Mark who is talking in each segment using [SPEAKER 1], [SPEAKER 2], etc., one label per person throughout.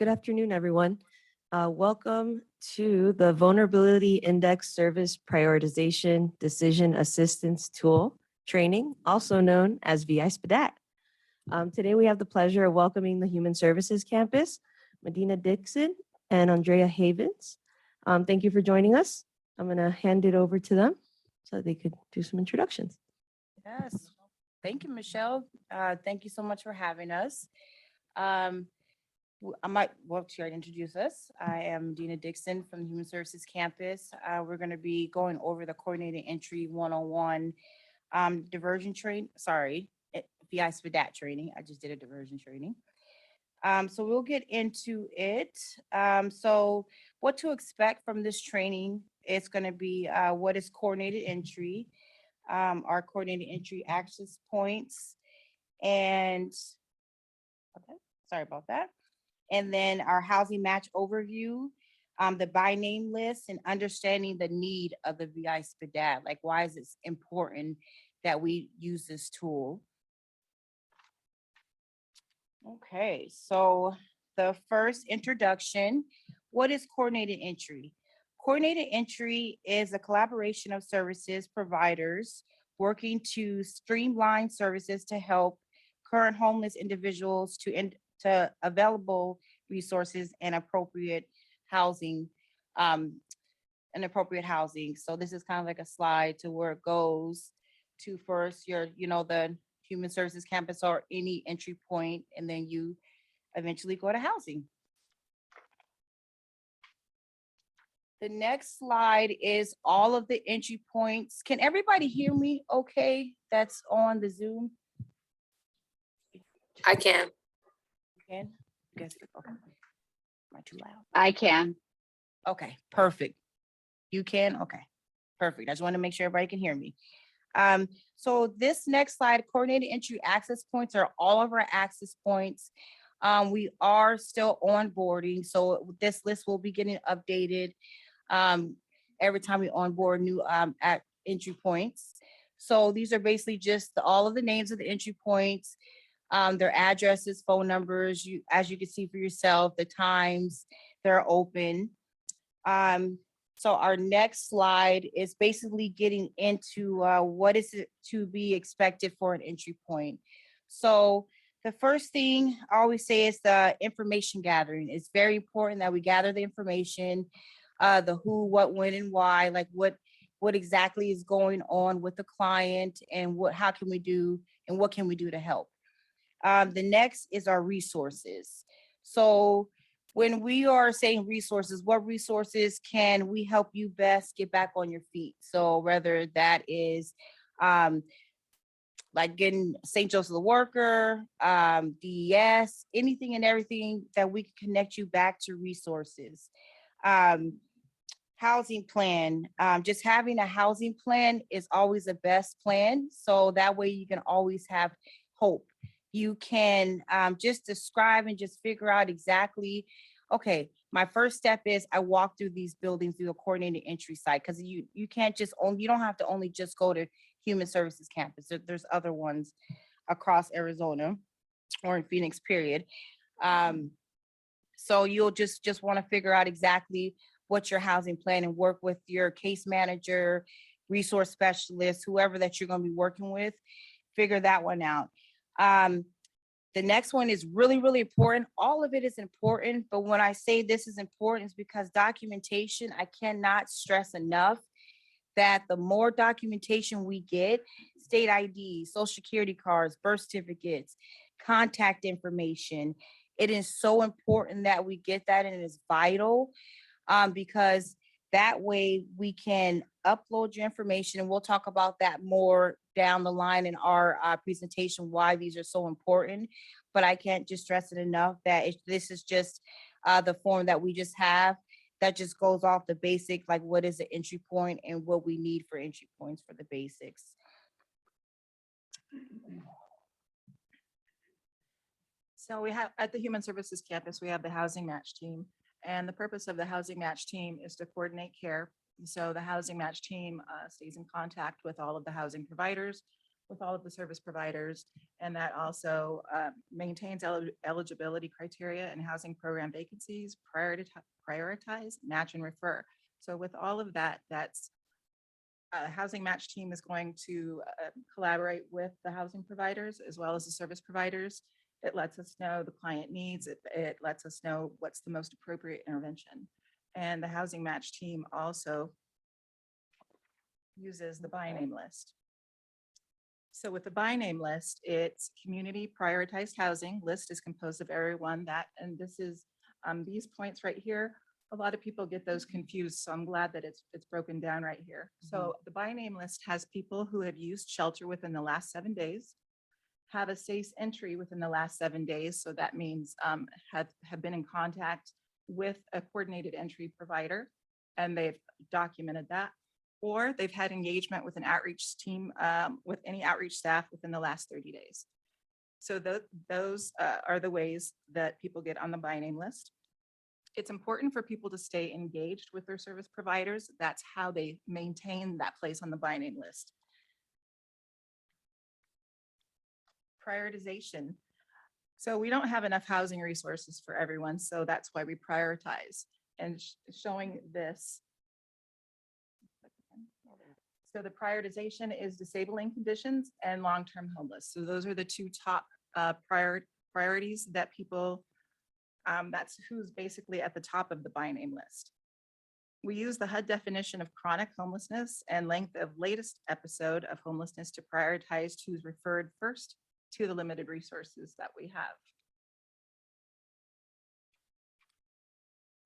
[SPEAKER 1] Good afternoon, everyone. Welcome to the Vulnerability Index Service Prioritization Decision Assistance Tool training, also known as VI-SPDAT. Today, we have the pleasure of welcoming the Human Services Campus, Medina Dixon and Andrea Havens. Thank you for joining us. I'm going to hand it over to them so that they could do some introductions.
[SPEAKER 2] Yes, thank you, Michelle. Thank you so much for having us. She already introduce us. I am Dina Dixon from the Human Services Campus. We're going to be going over the Coordinated Entry 101 diversion VI-SPDAT training. I just did a diversion training. So we'll get into it. So what to expect from this training is going to be what is coordinated entry, our coordinated entry access points, and okay, sorry about that. And then our housing match overview, the by name list, and understanding the need of the VI-SPDAT. Like, why is it important that we use this tool? Okay, so the first introduction, what is coordinated entry? Coordinated entry is a collaboration of services providers working to streamline services to help current homeless individuals to available resources and appropriate housing. So this is kind of like a slide to where it goes to first the Human Services Campus or any entry point, and then you eventually go to housing. The next slide is all of the entry points. Can everybody hear me okay? That's on the Zoom?
[SPEAKER 3] I can.
[SPEAKER 2] You can? Guess, okay. Am I too loud?
[SPEAKER 4] I can.
[SPEAKER 2] Okay, perfect. You can? Okay, perfect. I just want to make sure everybody can hear me. So this next slide, coordinated entry access points are all of our access points. We are still onboarding, so this list will be getting updated every time we onboard new at entry points. So these are basically just all of the names of the entry points, their addresses, phone numbers, as you can see for yourself, the times they're open. So our next slide is basically getting into what is it to be expected for an entry point. So the first thing I always say is the information gathering. It's very important that we gather the information, the who, what, when, and why, like what exactly is going on with the client, and how can we do, and what can we do to help. The next is our resources. So when we are saying resources, what resources can we help you best get back on your feet? So whether that is like getting St. Joseph the Worker, DES, anything and everything that we can connect you back to resources. Housing plan, just having a housing plan is always the best plan. So that way you can always have hope. You can just describe and just figure out exactly, okay, my first step is I walk through these buildings through a coordinated entry site, because you can't just you don't have to only just go to Human Services Campus. There's other ones across Arizona or in Phoenix, period. So you'll just want to figure out exactly what's your housing plan and work with your case manager, resource specialist, whoever that you're going to be working with, figure that one out. The next one is really, really important. All of it is important, but when I say this is important, it's because documentation, I cannot stress enough that the more documentation we get, state ID, social security cards, birth certificates, contact information, it is so important that we get that, and it is vital because that way we can upload your information, and we'll talk about that more down the line in our presentation, why these are so important. But I can't just stress it enough that this is just the form that we just have that just goes off the basic, like what is the entry point and what we need for entry points for the basics.
[SPEAKER 5] So we have at the Human Services Campus, we have the housing match team. And the purpose of the housing match team is to coordinate care. So the housing match team stays in contact with all of the housing providers, with all of the service providers. And that also maintains eligibility criteria and housing program vacancies, prioritize, match, and refer. So with all of that, that's housing match team is going to collaborate with the housing providers as well as the service providers. It lets us know the client needs. It lets us know what's the most appropriate intervention. And the housing match team also uses the by name list. So with the by name list, it's community prioritized housing list is composed of everyone that, and this is these points right here. A lot of people get those confused, so I'm glad that it's broken down right here. So the by name list has people who have used shelter within the last 7 days, have a safe entry within the last 7 days. So that means have been in contact with a coordinated entry provider and they've documented that, or they've had engagement with an outreach team, with any outreach staff within the last 30 days. So those are the ways that people get on the by name list. It's important for people to stay engaged with their service providers. That's how they maintain that place on the by name list. Prioritization. So we don't have enough housing resources for everyone, so that's why we prioritize. And showing this. So the prioritization is disabling conditions and long-term homeless. So those are the two top priorities that people, that's who's basically at the top of the by name list. We use the HUD definition of chronic homelessness and length of latest episode of homelessness to prioritize who's referred first to the limited resources that we have.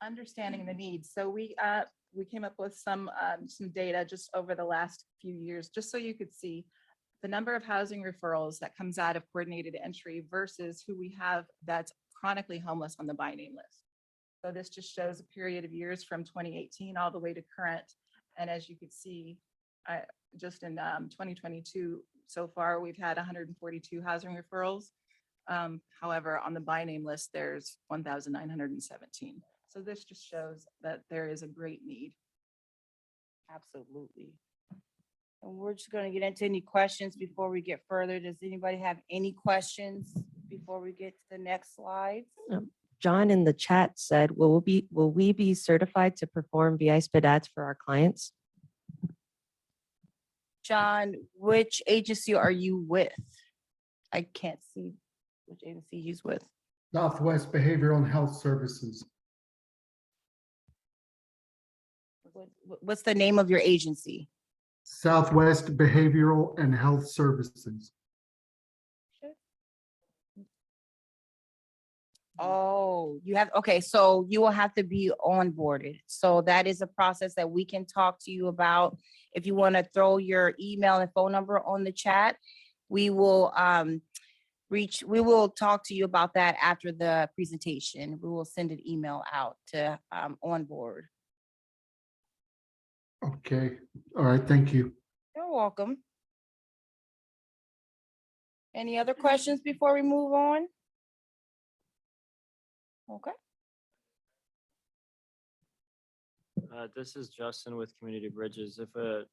[SPEAKER 5] Understanding the needs. So we came up with some data just over the last few years, just so you could see the number of housing referrals that comes out of coordinated entry versus who we have that's chronically homeless on the by name list. So this just shows a period of years from 2018 all the way to current. And as you could see, just in 2022, so far, we've had 142 housing referrals. However, on the by name list, there's 1,917. So this just shows that there is a great need.
[SPEAKER 2] Absolutely. And we're just going to get into any questions before we get further. Does anybody have any questions before we get to the next slide?
[SPEAKER 1] John in the chat said, will we be certified to perform VI-SPDATs for our clients?
[SPEAKER 2] John, which agency are you with? I can't see which agency he's with.
[SPEAKER 3] Southwest Behavioral and Health Services.
[SPEAKER 2] What's the name of your agency?
[SPEAKER 3] Southwest Behavioral and Health Services.
[SPEAKER 2] Oh, you have, okay, so you will have to be onboarded. So that is a process that we can talk to you about. If you want to throw your email and phone number on the chat, we will we will talk to you about that after the presentation. We will send an email out to onboard.
[SPEAKER 3] Okay, all right, thank you.
[SPEAKER 2] You're welcome. Any other questions before we move on? Okay.
[SPEAKER 4] This is Justin with Community Bridges. If a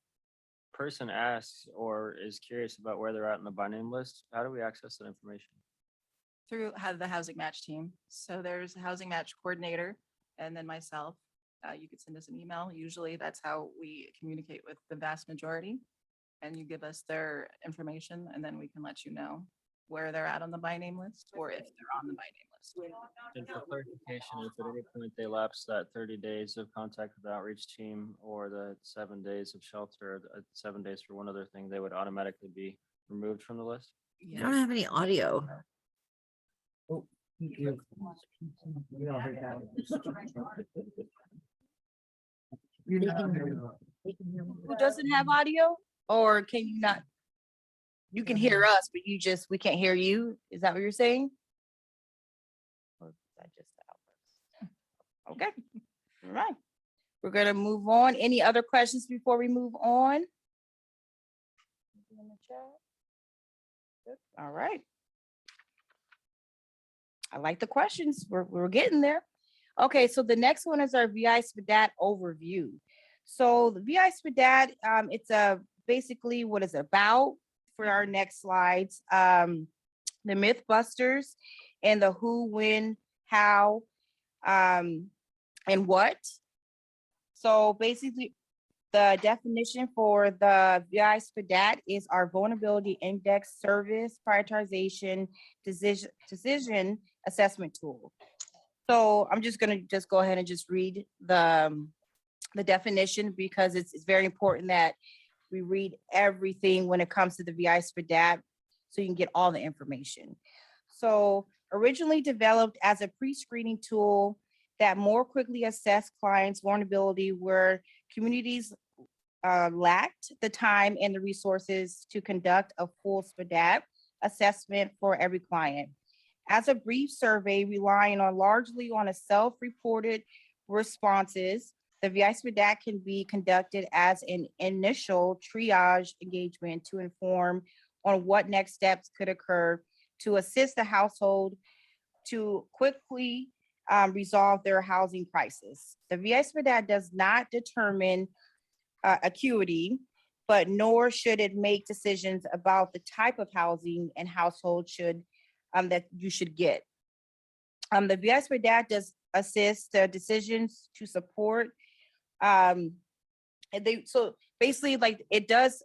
[SPEAKER 4] person asks or is curious about where they're at in the by name list, how do we access that information?
[SPEAKER 5] Through the housing match team. So there's a housing match coordinator and then myself. You could send us an email. Usually that's how we communicate with the vast majority. And you give us their information and then we can let you know where they're at on the by name list or if they're on the by name list.
[SPEAKER 4] And for clarification, if at any point they lapse that 30 days of contact with the outreach team or the 7 days of shelter, 7 days for one other thing, they would automatically be removed from the list?
[SPEAKER 6] I don't have any audio.
[SPEAKER 2] Who doesn't have audio? Or can you not? You can hear us, but we can't hear you. Is that what you're saying? Or is that just the outburst? Okay, all right. We're gonna move on. Any other questions before we move on? In the chat? Good. All right. I like the questions. We're getting there. Okay, so the next one is our VI-SPDAT overview. So the VI-SPDAT, it's basically what it's about for our next slides, the myth busters and the who, when, how, and what. So basically, the definition for the VI-SPDAT is our vulnerability index service prioritization decision assessment tool. So I'm just gonna go ahead and just read the definition because it's very important that we read everything when it comes to the VI-SPDAT so you can get all the information. So originally developed as a pre-screening tool that more quickly assessed clients' vulnerability where communities lacked the time and the resources to conduct a full SPDAT assessment for every client. As a brief survey relying largely on a self-reported responses, the VI-SPDAT can be conducted as an initial triage engagement to inform on what next steps could occur to assist the household to quickly resolve their housing crisis. The VI-SPDAT does not determine acuity, but nor should it make decisions about the type of housing and household that you should get. The VI-SPDAT does assist the decisions to support. So basically, like it does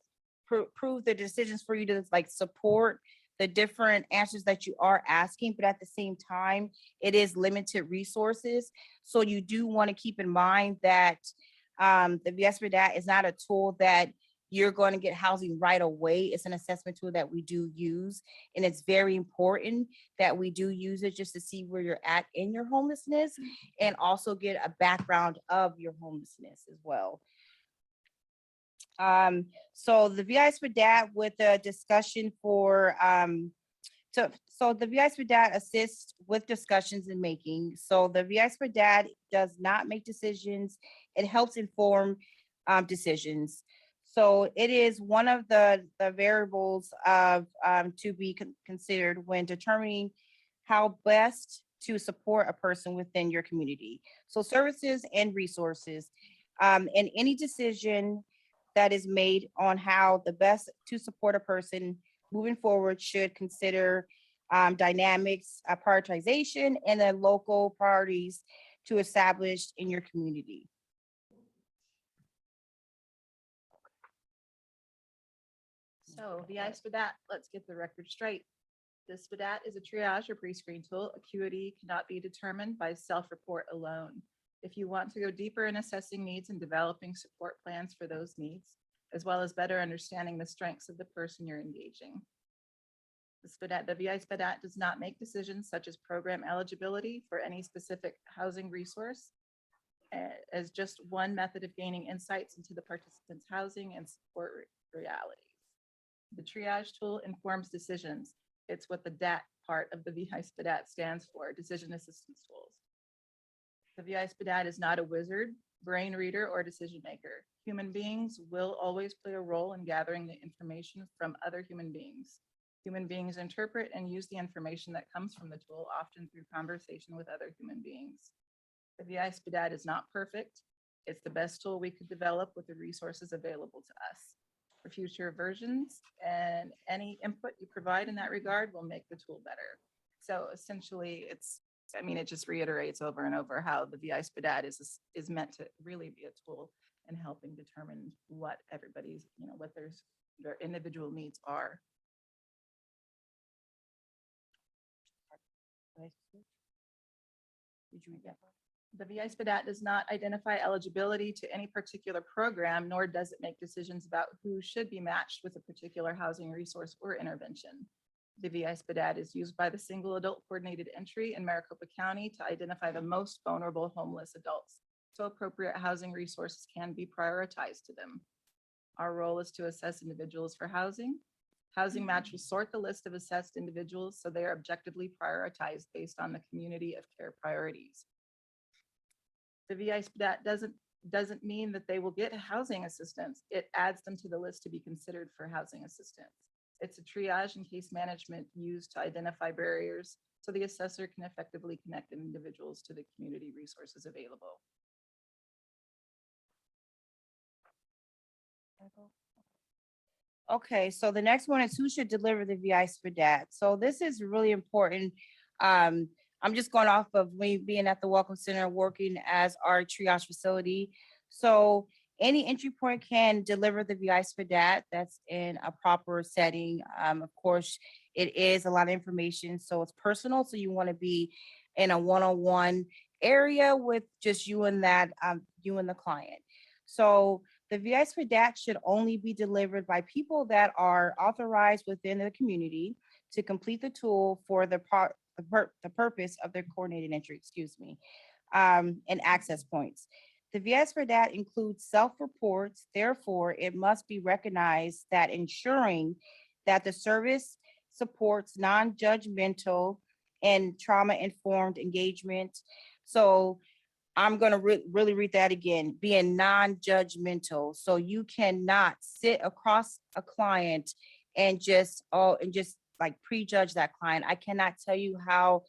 [SPEAKER 2] prove the decisions for you to like support the different answers that you are asking, but at the same time, it is limited resources. So you do want to keep in mind that the VI-SPDAT is not a tool that you're going to get housing right away. It's an assessment tool that we do use. And it's very important that we do use it just to see where you're at in your homelessness and also get a background of your homelessness as well. So the VI-SPDAT with the discussion for, so the VI-SPDAT assists with discussions and making. So the VI-SPDAT does not make decisions. It helps inform decisions. So it is one of the variables of to be considered when determining how best to support a person within your community. So services and resources, and any decision that is made on how the best to support a person moving forward should consider dynamics, prioritization, and the local priorities to establish in your community.
[SPEAKER 5] So VI-SPDAT, let's get the record straight. The SPDAT is a triage or pre-screen tool. Acuity cannot be determined by self-report alone. If you want to go deeper in assessing needs and developing support plans for those needs, as well as better understanding the strengths of the person you're engaging. The VI-SPDAT does not make decisions such as program eligibility for any specific housing resource as just one method of gaining insights into the participant's housing and support realities. The triage tool informs decisions. It's what the DAT part of the VI-SPDAT stands for, decision assistance tools. The VI-SPDAT is not a wizard, brain reader, or decision maker. Human beings will always play a role in gathering the information from other human beings. Human beings interpret and use the information that comes from the tool, often through conversation with other human beings. The VI-SPDAT is not perfect. It's the best tool we could develop with the resources available to us. For future versions and any input you provide in that regard will make the tool better. So essentially it just reiterates over and over how the VI-SPDAT is meant to really be a tool in helping determine what everybody's, what their individual needs are. Did you read that? The VI-SPDAT does not identify eligibility to any particular program, nor does it make decisions about who should be matched with a particular housing resource or intervention. The VI-SPDAT is used by the Single Adult Coordinated Entry in Maricopa County to identify the most vulnerable homeless adults, so appropriate housing resources can be prioritized to them. Our role is to assess individuals for housing. Housing Match will sort the list of assessed individuals so they are objectively prioritized based on the community of care priorities. The VI-SPDAT doesn't mean that they will get housing assistance. It adds them to the list to be considered for housing assistance. It's a triage and case management used to identify barriers so the assessor can effectively connect individuals to the community resources available.
[SPEAKER 2] Okay, so the next one is who should deliver the VI-SPDAT. So this is really important. I'm just going off of me being at the Welcome Center, working as our triage facility. So any entry point can deliver the VI-SPDAT. That's in a proper setting. Of course, it is a lot of information, so it's personal. So you want to be in a one-on-one area with just you and you and the client. So the VI-SPDAT should only be delivered by people that are authorized within the community to complete the tool for the purpose of their coordinated entry, and access points. The VI-SPDAT includes self-reports, therefore it must be recognized that ensuring that the service supports non-judgmental and trauma-informed engagement. So I'm going to really read that again, being non-judgmental. So you cannot sit across a client and just like prejudge that client. I cannot tell you how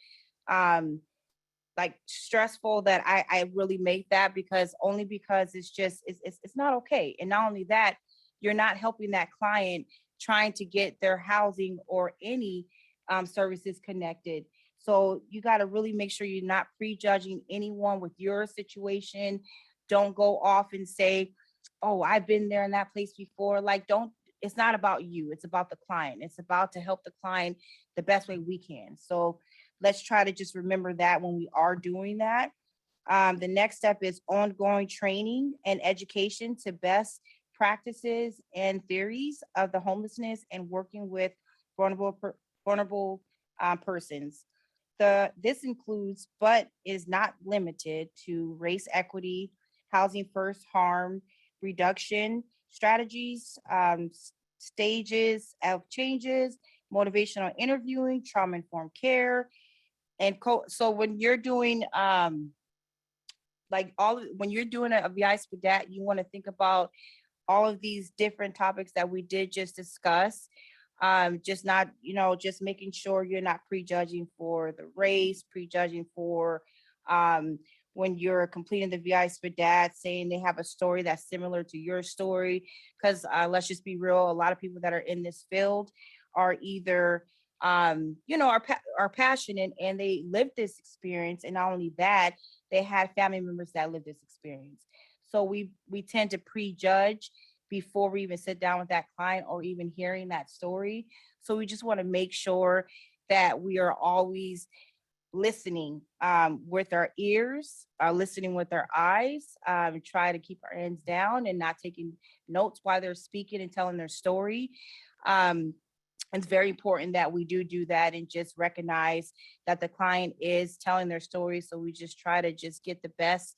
[SPEAKER 2] like stressful that I really make that, because it's not okay. And not only that, you're not helping that client trying to get their housing or any services connected. So you got to really make sure you're not prejudging anyone with your situation. Don't go off and say, oh, I've been there in that place before. Like, it's not about you. It's about the client. It's about to help the client the best way we can. So let's try to just remember that when we are doing that. The next step is ongoing training and education to best practices and theories of the homelessness and working with vulnerable persons. This includes, but is not limited to, race equity, housing first, harm reduction strategies, stages of changes, motivational interviewing, trauma-informed care, and so when you're doing when you're doing a VI-SPDAT, you want to think about all of these different topics that we did just discuss. Just not, just making sure you're not prejudging for the race, prejudging for when you're completing the VI-SPDAT, saying they have a story that's similar to your story. Because let's just be real, a lot of people that are in this field are either are passionate and they live this experience, and not only that, they had family members that live this experience. So we tend to prejudge before we even sit down with that client or even hearing that story. So we just want to make sure that we are always listening with our ears, listening with our eyes, try to keep our hands down and not taking notes while they're speaking and telling their story. It's very important that we do that and just recognize that the client is telling their story. So we just try to just get the best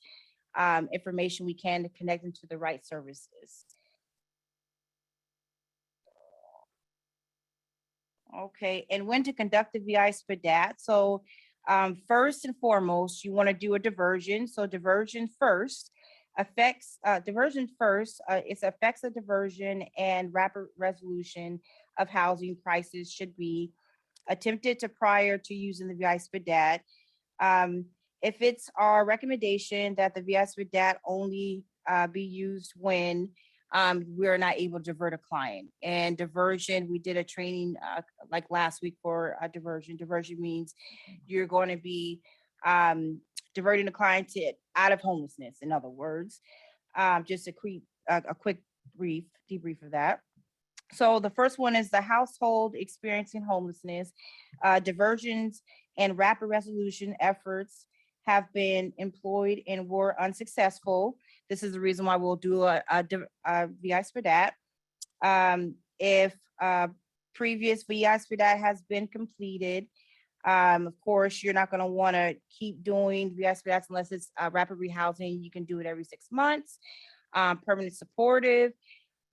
[SPEAKER 2] information we can to connect them to the right services. Okay, and when to conduct the VI-SPDAT. So first and foremost, you want to do a diversion. So diversion first affects of diversion and rapid resolution of housing crisis should be attempted prior to using the VI-SPDAT. If it's our recommendation that the VI-SPDAT only be used when we're not able to divert a client. And diversion, we did a training like last week for a diversion. Diversion means you're going to be diverting the client out of homelessness, in other words. Just a quick debrief of that. So the first one is the household experiencing homelessness. Diversions and rapid resolution efforts have been employed and were unsuccessful. This is the reason why we'll do a VI-SPDAT. If previous VI-SPDAT has been completed, of course, you're not going to want to keep doing VI-SPDATs unless it's rapid rehousing. You can do it every 6 months. Permanent supportive.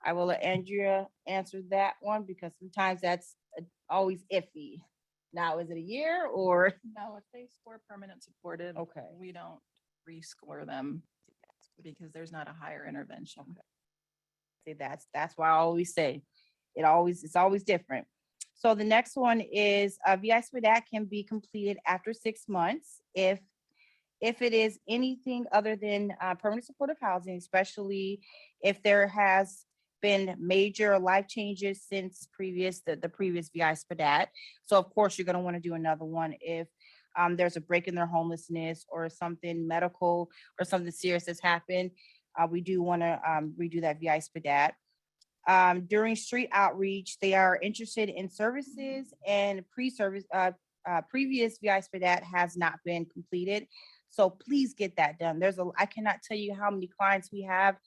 [SPEAKER 2] I will let Andrea answer that one because sometimes that's always iffy. Now, is it a year or?
[SPEAKER 5] No, if they score permanent supportive,
[SPEAKER 2] Okay.
[SPEAKER 5] we don't rescore them because there's not a higher intervention.
[SPEAKER 2] See, that's why I always say it's always different. So the next one is VI-SPDAT can be completed after 6 months if it is anything other than permanent supportive housing, especially if there has been major life changes since the previous VI-SPDAT. So of course, you're going to want to do another one if there's a break in their homelessness or something medical or something serious has happened. We do want to redo that VI-SPDAT. During street outreach, they are interested in services and previous VI-SPDAT has not been completed. So please get that done. I cannot tell you how many clients we have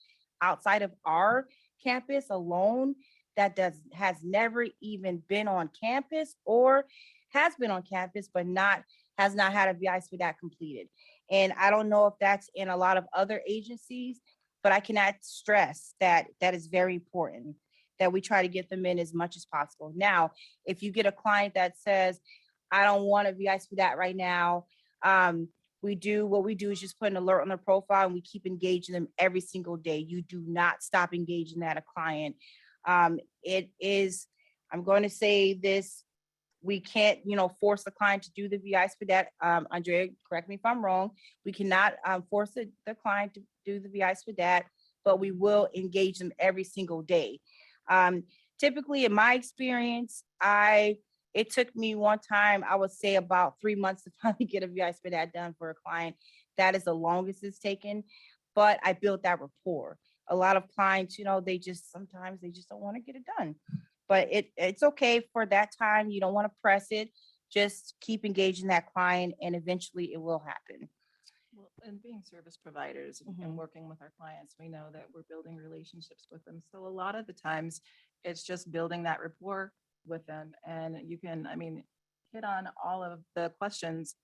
[SPEAKER 2] outside of our campus alone that has never even been on campus or has been on campus, but has not had a VI-SPDAT completed. And I don't know if that's in a lot of other agencies, but I cannot stress that is very important that we try to get them in as much as possible. Now, if you get a client that says, I don't want a VI-SPDAT right now, what we do is just put an alert on their profile and we keep engaging them every single day. You do not stop engaging that client. I'm going to say this, we can't, force the client to do the VI-SPDAT. Andrea, correct me if I'm wrong. We cannot force the client to do the VI-SPDAT, but we will engage them every single day. Typically, in my experience, it took me one time, I would say about 3 months to finally get a VI-SPDAT done for a client. That is the longest it's taken, but I built that rapport. A lot of clients, sometimes they just don't want to get it done. But it's okay for that time. You don't want to press it. Just keep engaging that client and eventually it will happen.
[SPEAKER 5] Well, and being service providers and working with our clients, we know that we're building relationships with them. So a lot of the times it's just building that rapport with them. And you can, hit on all of the questions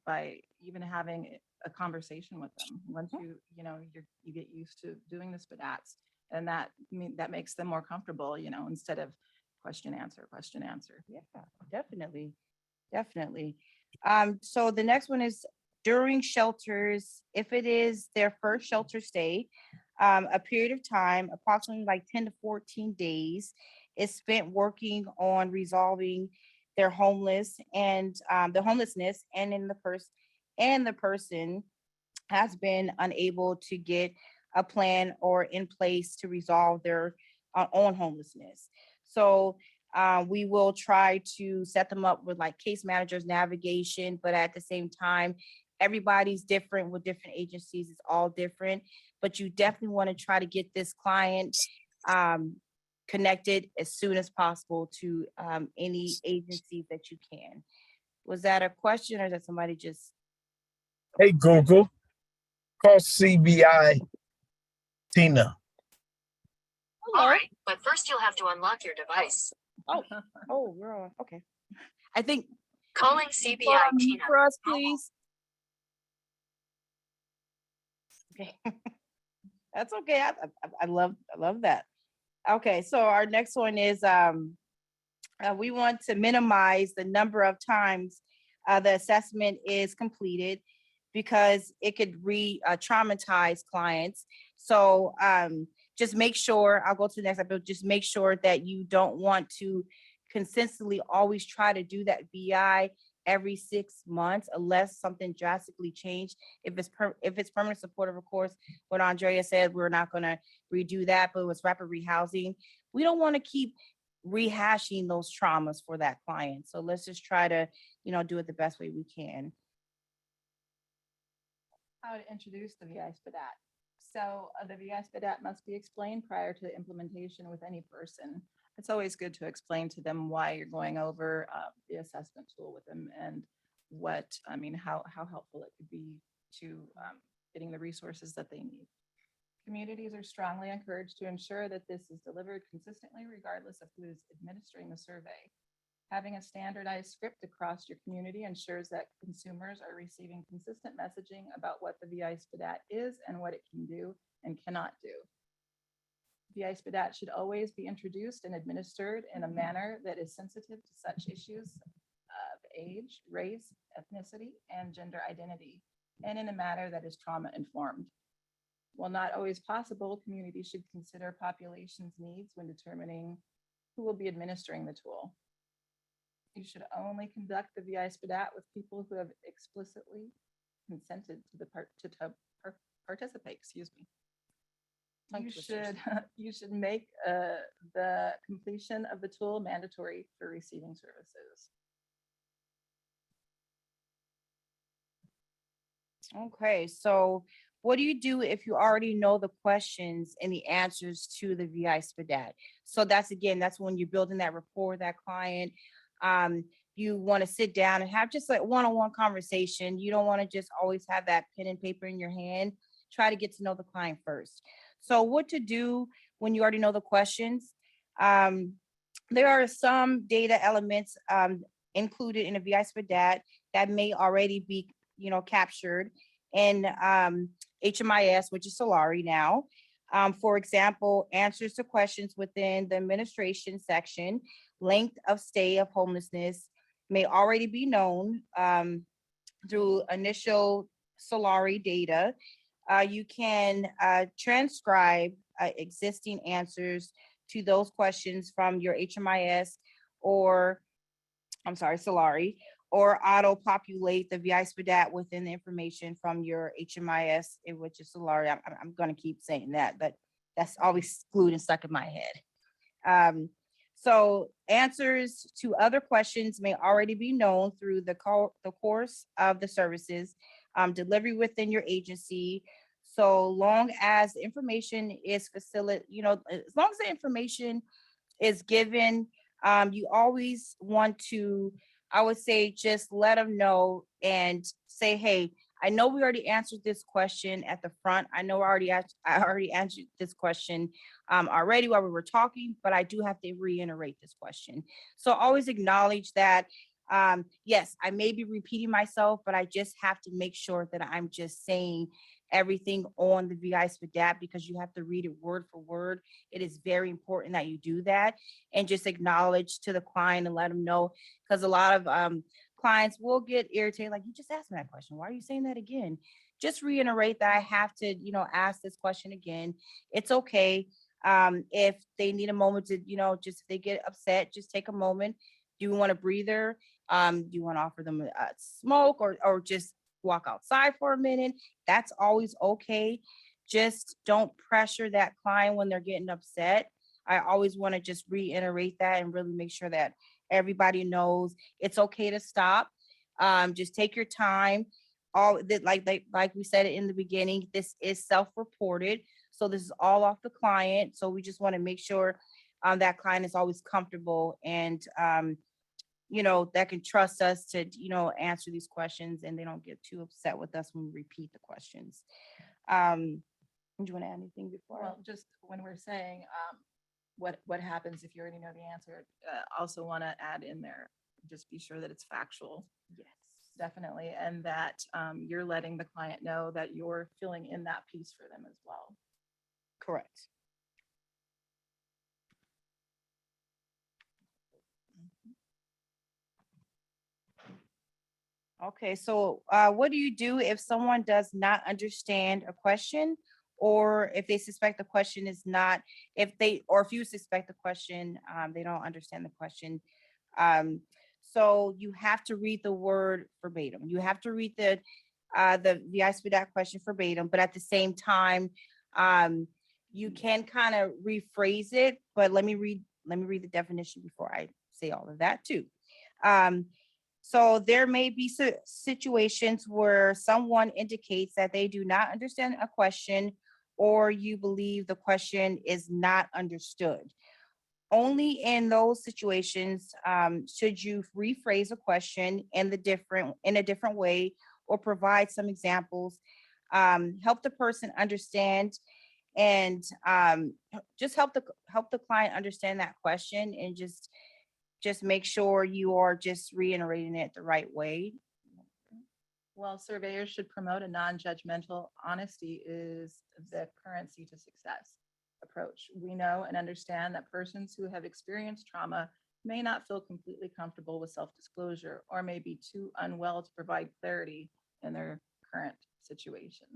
[SPEAKER 5] by even having a conversation with them. Once you get used to doing the SPDATs, and that makes them more comfortable, instead of question, answer.
[SPEAKER 2] Yeah, definitely. So the next one is during shelters, if it is their first shelter stay, a period of time, approximately like 10 to 14 days, is spent working on resolving their homelessness, and the person has been unable to get a plan or in place to resolve their own homelessness. So we will try to set them up with like case managers, navigation, but at the same time, everybody's different with different agencies. It's all different, but you definitely want to try to get this client connected as soon as possible to any agency that you can. Was that a question or is that somebody just?
[SPEAKER 7] Hey, Google, call CBI Tina.
[SPEAKER 2] Hello?
[SPEAKER 8] All right, but first you'll have to unlock your device.
[SPEAKER 2] Oh, we're on. Okay. I think.
[SPEAKER 8] Calling
[SPEAKER 2] Hold
[SPEAKER 8] CBI
[SPEAKER 2] on mute
[SPEAKER 8] Tina.
[SPEAKER 2] for us, please. Okay. That's okay. I love that. Okay, so our next one is we want to minimize the number of times the assessment is completed because it could traumatize clients. So just make sure, I'll go to the next episode, just make sure that you don't want to consistently always try to do that VI every 6 months unless something drastically changed. If it's permanent supportive, of course, what Andrea said, we're not going to redo that, but it was rapid rehousing. We don't want to keep rehashing those traumas for that client. So let's just try to, do it the best way we can.
[SPEAKER 5] How to introduce the VI-SPDAT. So the VI-SPDAT must be explained prior to implementation with any person. It's always good to explain to them why you're going over the assessment tool with them and how helpful it could be to getting the resources that they need. Communities are strongly encouraged to ensure that this is delivered consistently regardless of who is administering the survey. Having a standardized script across your community ensures that consumers are receiving consistent messaging about what the VI-SPDAT is and what it can do and cannot do. VI-SPDAT should always be introduced and administered in a manner that is sensitive to such issues of age, race, ethnicity, and gender identity, and in a manner that is trauma-informed. While not always possible, communities should consider population's needs when determining who will be administering the tool. You should only conduct the VI-SPDAT with people who have explicitly consented to participate.
[SPEAKER 2] tongue
[SPEAKER 5] You
[SPEAKER 2] twisters.
[SPEAKER 5] should, you should make the completion of the tool mandatory for receiving services.
[SPEAKER 2] Okay, so what do you do if you already know the questions and the answers to the VI-SPDAT? So that's, again, that's when you're building that rapport with that client. You want to sit down and have just like one-on-one conversation. You don't want to just always have that pen and paper in your hand. Try to get to know the client first. So what to do when you already know the questions? There are some data elements included in a VI-SPDAT that may already be, captured in HMIS, which is Solari now. For example, answers to questions within the administration section, length of stay of homelessness may already be known through initial Solari data. You can transcribe existing answers to those questions from your HMIS or, Solari, or auto-populate the VI-SPDAT within the information from your HMIS, which is Solari. I'm going to keep saying that, but that's always glued and stuck in my head. So answers to other questions may already be known through the course of the services, delivery within your agency. So long as information is as long as the information is given, you always want to, I would say, just let them know and say, hey, I know we already answered this question at the front. I know I already answered this question already while we were talking, but I do have to reiterate this question. So always acknowledge that, yes, I may be repeating myself, but I just have to make sure that I'm just saying everything on the VI-SPDAT because you have to read it word for word. It is very important that you do that and just acknowledge to the client and let them know, because a lot of clients will get irritated, like, you just asked me that question. Why are you saying that again? Just reiterate that I have to, ask this question again. It's okay. If they need a moment to, just if they get upset, just take a moment. Do you want a breather? Do you want to offer them a smoke or just walk outside for a minute? That's always okay. Just don't pressure that client when they're getting upset. I always want to just reiterate that and really make sure that everybody knows it's okay to stop. Just take your time. All that, like we said in the beginning, this is self-reported. So this is all off the client. So we just want to make sure that client is always comfortable and that can trust us to, answer these questions and they don't get too upset with us when we repeat the questions. Do you want to add anything before?
[SPEAKER 5] Well, just when we're saying what happens if you already know the answer, also want to add in there, just be sure that it's factual.
[SPEAKER 2] Yes.
[SPEAKER 5] Definitely. And that you're letting the client know that you're filling in that piece for them as well.
[SPEAKER 2] Correct. Okay, so what do you do if someone does not understand a question, or if they suspect the question is not, if you suspect the question, they don't understand the question. So you have to read the word verbatim. You have to read the VI-SPDAT question verbatim, but at the same time, you can kind of rephrase it. But let me read the definition before I say all of that too. So there may be situations where someone indicates that they do not understand a question, or you believe the question is not understood. Only in those situations should you rephrase a question in a different way, or provide some examples, help the person understand, and just help the client understand that question, and just make sure you are just reiterating it the right way.
[SPEAKER 5] Well, surveyors should promote a non-judgmental honesty is the currency to success approach. We know and understand that persons who have experienced trauma may not feel completely comfortable with self-disclosure or may be too unwell to provide clarity in their current situation.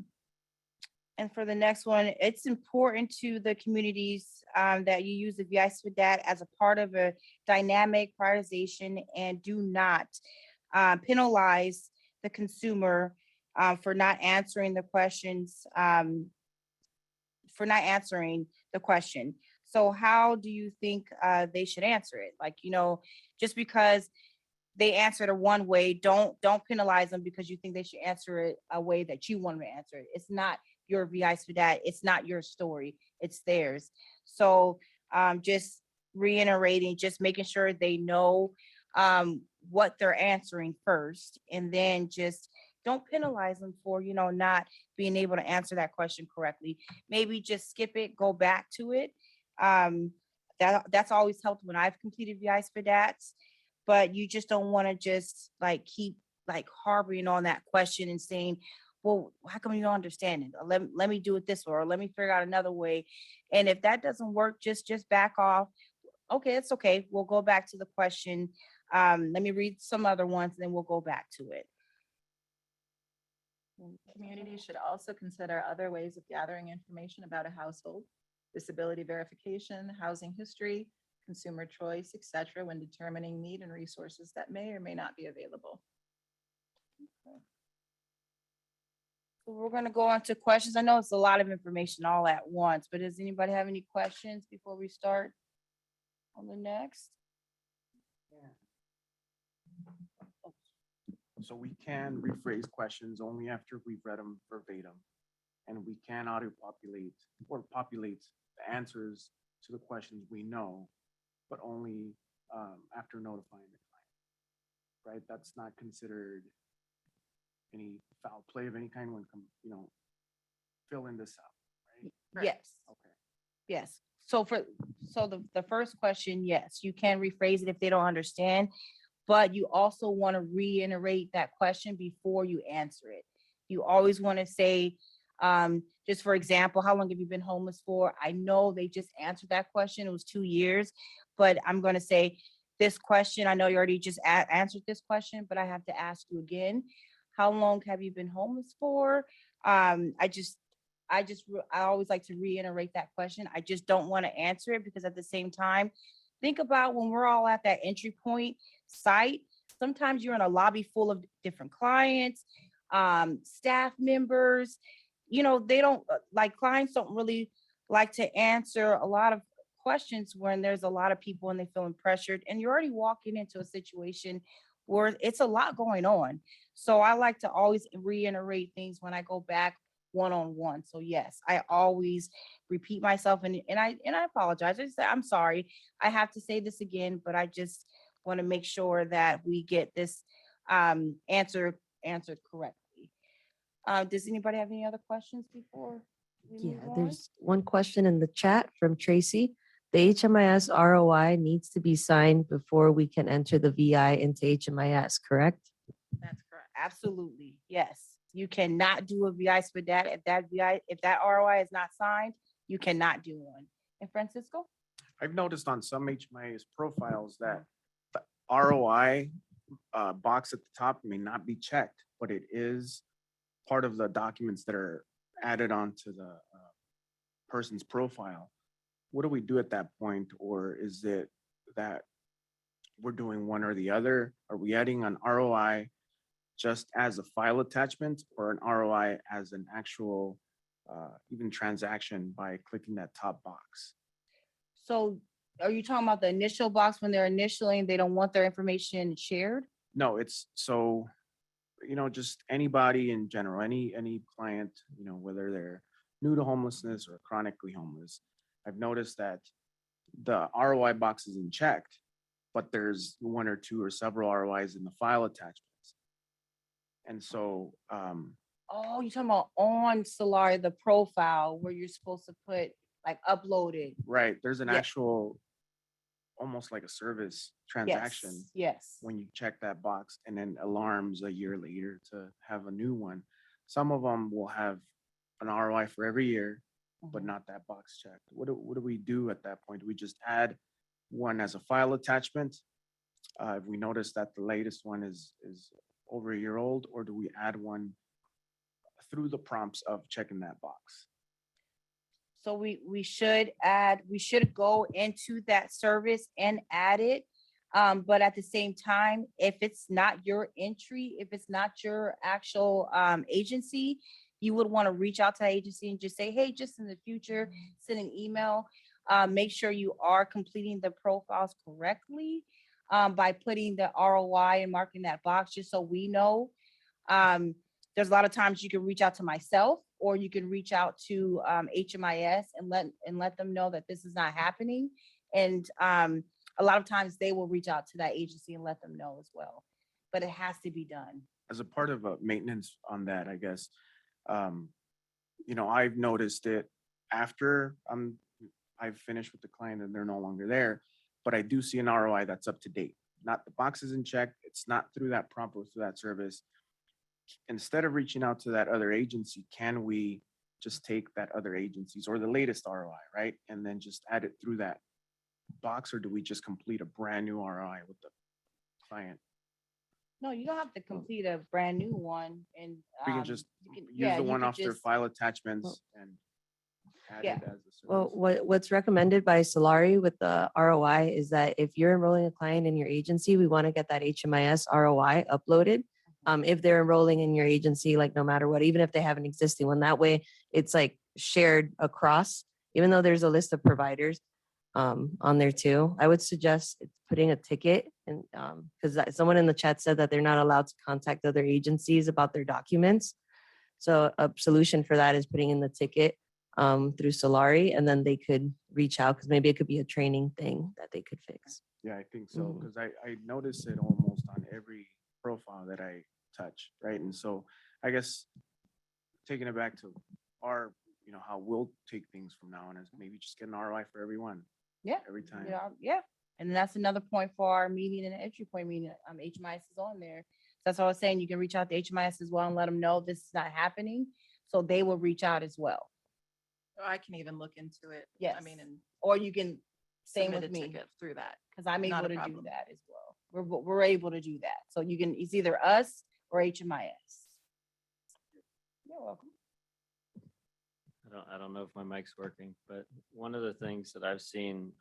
[SPEAKER 2] And for the next one, it's important to the communities that you use the VI-SPDAT as a part of a dynamic prioritization, and do not penalize the consumer for not answering the questions for not answering the question. So how do you think they should answer it? Like, just because they answered it one way, don't penalize them because you think they should answer it a way that you want them to answer it. It's not your VI-SPDAT. It's not your story. It's theirs. So just reiterating, just making sure they know what they're answering first, and then just don't penalize them for, not being able to answer that question correctly. Maybe just skip it, go back to it. That's always helped when I've completed VI-SPDATs, but you just don't want to just like keep like harboring on that question and saying, well, how come you don't understand it? Or let me do it this way, or let me figure out another way. And if that doesn't work, just back off. Okay, it's okay. We'll go back to the question. Let me read some other ones, and then we'll go back to it.
[SPEAKER 5] Communities should also consider other ways of gathering information about a household, disability verification, housing history, consumer choice, etc., when determining need and resources that may or may not be available.
[SPEAKER 2] So we're going to go on to questions. I know it's a lot of information all at once, but does anybody have any questions before we start on the next?
[SPEAKER 9] So we can rephrase questions only after we've read them verbatim. And we can auto-populate or populate the answers to the questions we know, but only after notifying the client, right? That's not considered any foul play of any kind when, filling this out, right?
[SPEAKER 2] Yes.
[SPEAKER 9] Okay.
[SPEAKER 2] Yes. So the first question, yes, you can rephrase it if they don't understand, but you also want to reiterate that question before you answer it. You always want to say, just for example, how long have you been homeless for? I know they just answered that question. It was 2 years, but I'm going to say this question. I know you already just answered this question, but I have to ask you again. How long have you been homeless for? I always like to reiterate that question. I just don't want to answer it because at the same time, think about when we're all at that entry point site. Sometimes you're in a lobby full of different clients, staff members. They don't like clients don't really like to answer a lot of questions when there's a lot of people and they feeling pressured, and you're already walking into a situation where it's a lot going on. So I like to always reiterate things when I go back one-on-one. So yes, I always repeat myself and I apologize. I just say, I'm sorry. I have to say this again, but I just want to make sure that we get this answered correctly. Does anybody have any other questions before we
[SPEAKER 1] Yeah,
[SPEAKER 2] move on?
[SPEAKER 1] there's one question in the chat from Tracy. The HMIS ROI needs to be signed before we can enter the VI into HMIS, correct?
[SPEAKER 2] That's correct. Absolutely. Yes. You cannot do a VI-SPDAT if that ROI is not signed, you cannot do one. And Francisco?
[SPEAKER 9] I've noticed on some HMIS profiles that the ROI box at the top may not be checked, but it is part of the documents that are added onto the person's profile. What do we do at that point? Or is it that we're doing one or the other? Are we adding an ROI just as a file attachment or an ROI as an actual even transaction by clicking that top box?
[SPEAKER 2] So are you talking about the initial box when they're initialing, they don't want their information shared?
[SPEAKER 9] No, it's so, just anybody in general, any client, whether they're new to homelessness or chronically homeless. I've noticed that the ROI box isn't checked, but there's one or two or several ROIs in the file attachments. And so,
[SPEAKER 2] Oh, you're talking about on Solari, the profile where you're supposed to put like uploaded.
[SPEAKER 9] right, there's an
[SPEAKER 2] Yeah.
[SPEAKER 9] actual, almost like a service transaction
[SPEAKER 2] Yes.
[SPEAKER 9] when you check that box, and then alarms a year later to have a new one. Some of them will have an ROI for every year, but
[SPEAKER 2] Mhm.
[SPEAKER 9] not that box checked. What do we do at that point? Do we just add one as a file attachment? If we notice that the latest one is over a year old, or do we add one through the prompts of checking that box?
[SPEAKER 2] So we should go into that service and add it. But at the same time, if it's not your entry, if it's not your actual agency, you would want to reach out to the agency and just say, hey, just in the future, send an email. Make sure you are completing the profiles correctly by putting the ROI and marking that box, just so we know. There's a lot of times you can reach out to myself, or you can reach out to HMIS and let them know that this is not happening. And a lot of times they will reach out to that agency and let them know as well. But it has to be done.
[SPEAKER 9] As a part of maintenance on that, I guess, I've noticed it after I've finished with the client and they're no longer there, but I do see an ROI that's up to date. Not the box isn't checked. It's not through that prompt or through that service. Instead of reaching out to that other agency, can we just take that other agency's or the latest ROI, right? And then just add it through that box, or do we just complete a brand new ROI with the client?
[SPEAKER 2] No, you don't have to complete a brand new one, and
[SPEAKER 9] We can just use
[SPEAKER 2] yeah,
[SPEAKER 9] the
[SPEAKER 2] you
[SPEAKER 9] one
[SPEAKER 2] could
[SPEAKER 9] off their
[SPEAKER 2] just-
[SPEAKER 9] file attachments and add
[SPEAKER 2] Yeah.
[SPEAKER 9] it as a
[SPEAKER 1] Well,
[SPEAKER 9] service.
[SPEAKER 1] what's recommended by Solari with the ROI is that if you're enrolling a client in your agency, we want to get that HMIS ROI uploaded. If they're enrolling in your agency, like no matter what, even if they have an existing one, that way it's like shared across, even though there's a list of providers on there too. I would suggest putting a ticket, and because someone in the chat said that they're not allowed to contact other agencies about their documents. So a solution for that is putting in the ticket through Solari, and then they could reach out, because maybe it could be a training thing that they could fix.
[SPEAKER 9] Yeah, I think so,
[SPEAKER 1] Mhm.
[SPEAKER 9] because I notice it almost on every profile that I touch, right? And so I guess taking it back to our, how we'll take things from now on is maybe just get an ROI for everyone
[SPEAKER 2] Yeah.
[SPEAKER 9] every time.
[SPEAKER 2] Yeah. And that's another point for our meeting and entry point meeting. HMIS is on there. That's what I was saying. You can reach out to HMIS as well and let them know this is not happening. So they will reach out as well.
[SPEAKER 5] So I can even look into it.
[SPEAKER 2] Yes.
[SPEAKER 5] I mean, and
[SPEAKER 2] Or you can, same
[SPEAKER 5] submit
[SPEAKER 2] with
[SPEAKER 5] a
[SPEAKER 2] me,
[SPEAKER 5] ticket through that.
[SPEAKER 2] because I'm
[SPEAKER 5] Not
[SPEAKER 2] able
[SPEAKER 5] a
[SPEAKER 2] to do
[SPEAKER 5] problem.
[SPEAKER 2] that as well. We're able to do that. So you can, it's either us or HMIS. You're welcome.
[SPEAKER 4] I don't know if my mic's working, but one of the things that I've seen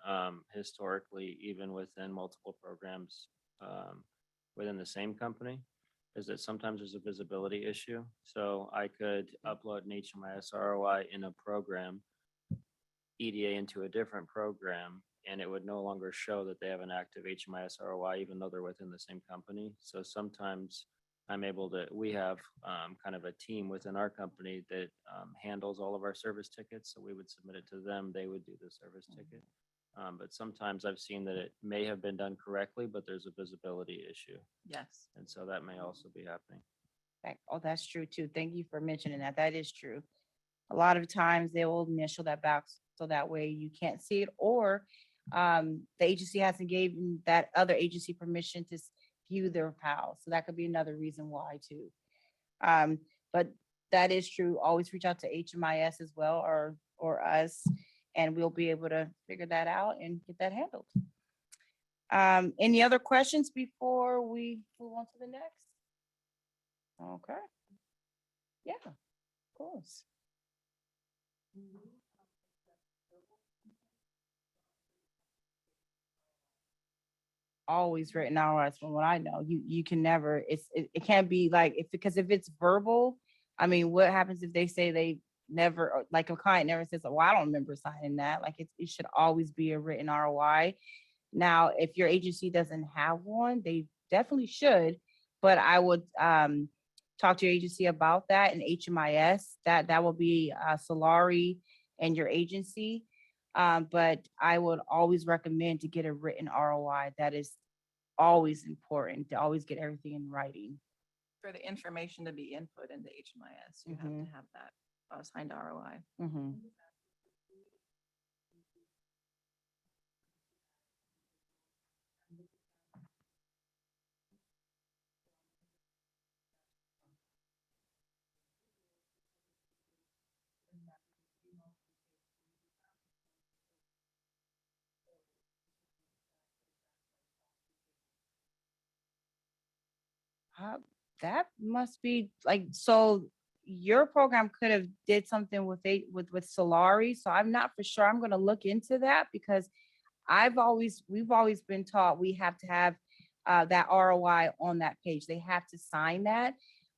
[SPEAKER 4] historically, even within multiple programs within the same company, is that sometimes there's a visibility issue. So I could upload an HMIS ROI in a program, EDA into a different program, and it would no longer show that they have an active HMIS ROI, even though they're within the same company. So sometimes we have kind of a team within our company that handles all of our service tickets. So we would submit it to them. They would do the service ticket. But sometimes I've seen that it may have been done correctly, but there's a visibility issue.
[SPEAKER 5] Yes.
[SPEAKER 4] And so that may also be happening.
[SPEAKER 2] Oh, that's true too. Thank you for mentioning that. That is true. A lot of times they will initial that box so that way you can't see it, or the agency hasn't given that other agency permission to view their PAL. So that could be another reason why too. But that is true. Always reach out to HMIS as well, or us, and we'll be able to figure that out and get that handled. Any other questions before we move on to the next? Okay. Yeah, of course. Always written hours from what I know. You can never, it can't be like, because if it's verbal, I mean, what happens if they say they never, or like a client never says, oh, I don't remember signing that. Like it should always be a written ROI. Now, if your agency doesn't have one, they definitely should, but I would talk to your agency about that, and HMIS, that will be Solari and your agency. But I would always recommend to get a written ROI. That is always important, to always get everything in writing.
[SPEAKER 5] For the information to be input into HMIS, you have
[SPEAKER 2] Mhm.
[SPEAKER 5] to have that signed ROI.
[SPEAKER 2] Mhm. That must be like, so your program could have did something with Solari. So I'm not for sure. I'm going to look into that, because we've always been taught we have to have that ROI on that page. They have to sign that.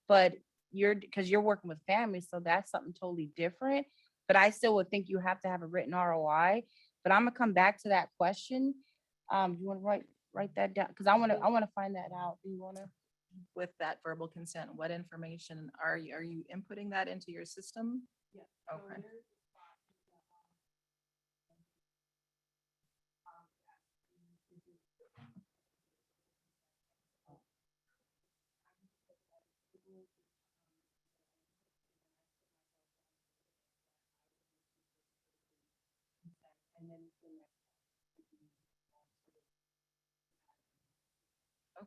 [SPEAKER 2] But because you're working with families, so that's something totally different. But I still would think you have to have a written ROI. But I'm gonna come back to that question. You want to write that down? Because I want to find that out. Do you want to?
[SPEAKER 5] With that verbal consent, what information are you inputting that into your system? Yeah. Okay.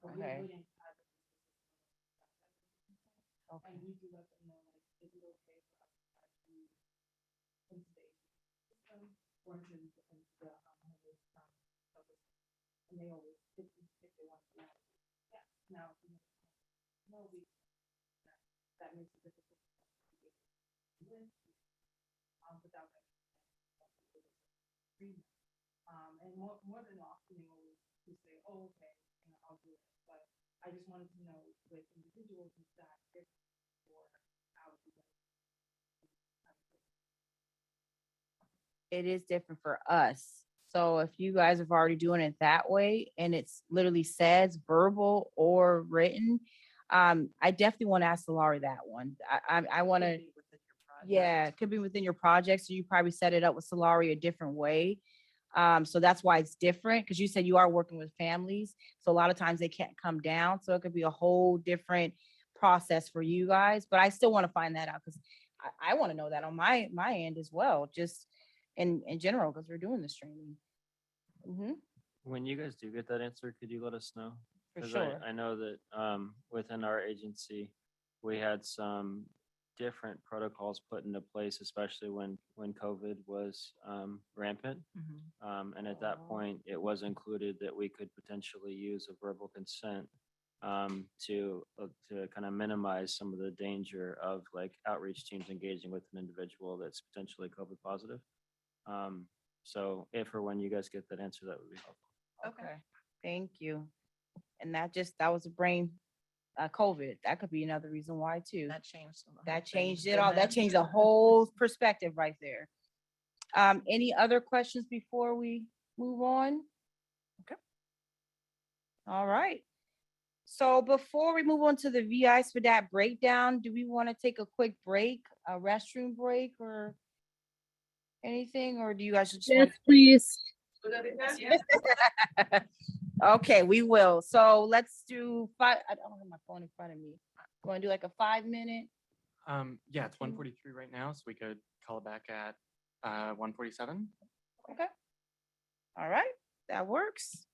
[SPEAKER 2] Okay. Okay. It is different for us. So if you guys are already doing it that way and it's literally says verbal or written, I definitely want to ask Laurie that one. I want to, yeah, it could be within your project. So you probably set it up with Solari a different way. So that's why it's different, because you said you are working with families. So a lot of times they can't come down. So it could be a whole different process for you guys. But I still want to find that out because I want to know that on my end as well, just in general, because we're doing this training. Mhm,
[SPEAKER 4] When you guys do get that answer, could you let us know?
[SPEAKER 2] for
[SPEAKER 4] 'Cause
[SPEAKER 2] sure.
[SPEAKER 4] I know that within our agency, we had some different protocols put into place, especially when COVID was rampant. And at that point, it was included that we could potentially use a verbal consent to kind of minimize some of the danger of like outreach teams engaging with an individual that's potentially COVID positive. So if or when you guys get that answer, that would be helpful.
[SPEAKER 2] Okay, thank you. And that was a brain, COVID. That could be another reason why too.
[SPEAKER 5] That changed. the whole
[SPEAKER 2] That
[SPEAKER 5] thing,
[SPEAKER 2] changed it
[SPEAKER 5] didn't
[SPEAKER 2] all. That changed the whole perspective right there. Any other questions before we move on? Okay. All right. So before we move on to the VI-SPDAT breakdown, do we want to take a quick break, a restroom break or anything, or do you guys just want?
[SPEAKER 10] Please.
[SPEAKER 2] Okay, we will. So let's do five. I don't have my phone in front of me. Want to do like a 5-minute?
[SPEAKER 11] Yeah, it's 1:43 right now, so we could call it back at 1:47.
[SPEAKER 2] Okay. All right, that works.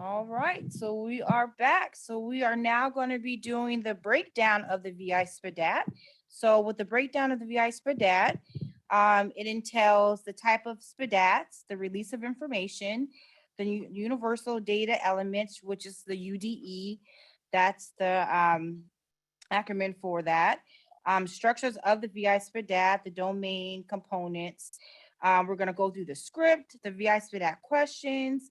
[SPEAKER 2] All right, so we are back. So we are now going to be doing the breakdown of the VI-SPDAT. So with the breakdown of the VI-SPDAT, it entails the type of SPDATs, the release of information, the universal data elements, which is the UDE. That's the acronym for that. Structures of the VI-SPDAT, the domain components. We're going to go through the script, the VI-SPDAT questions,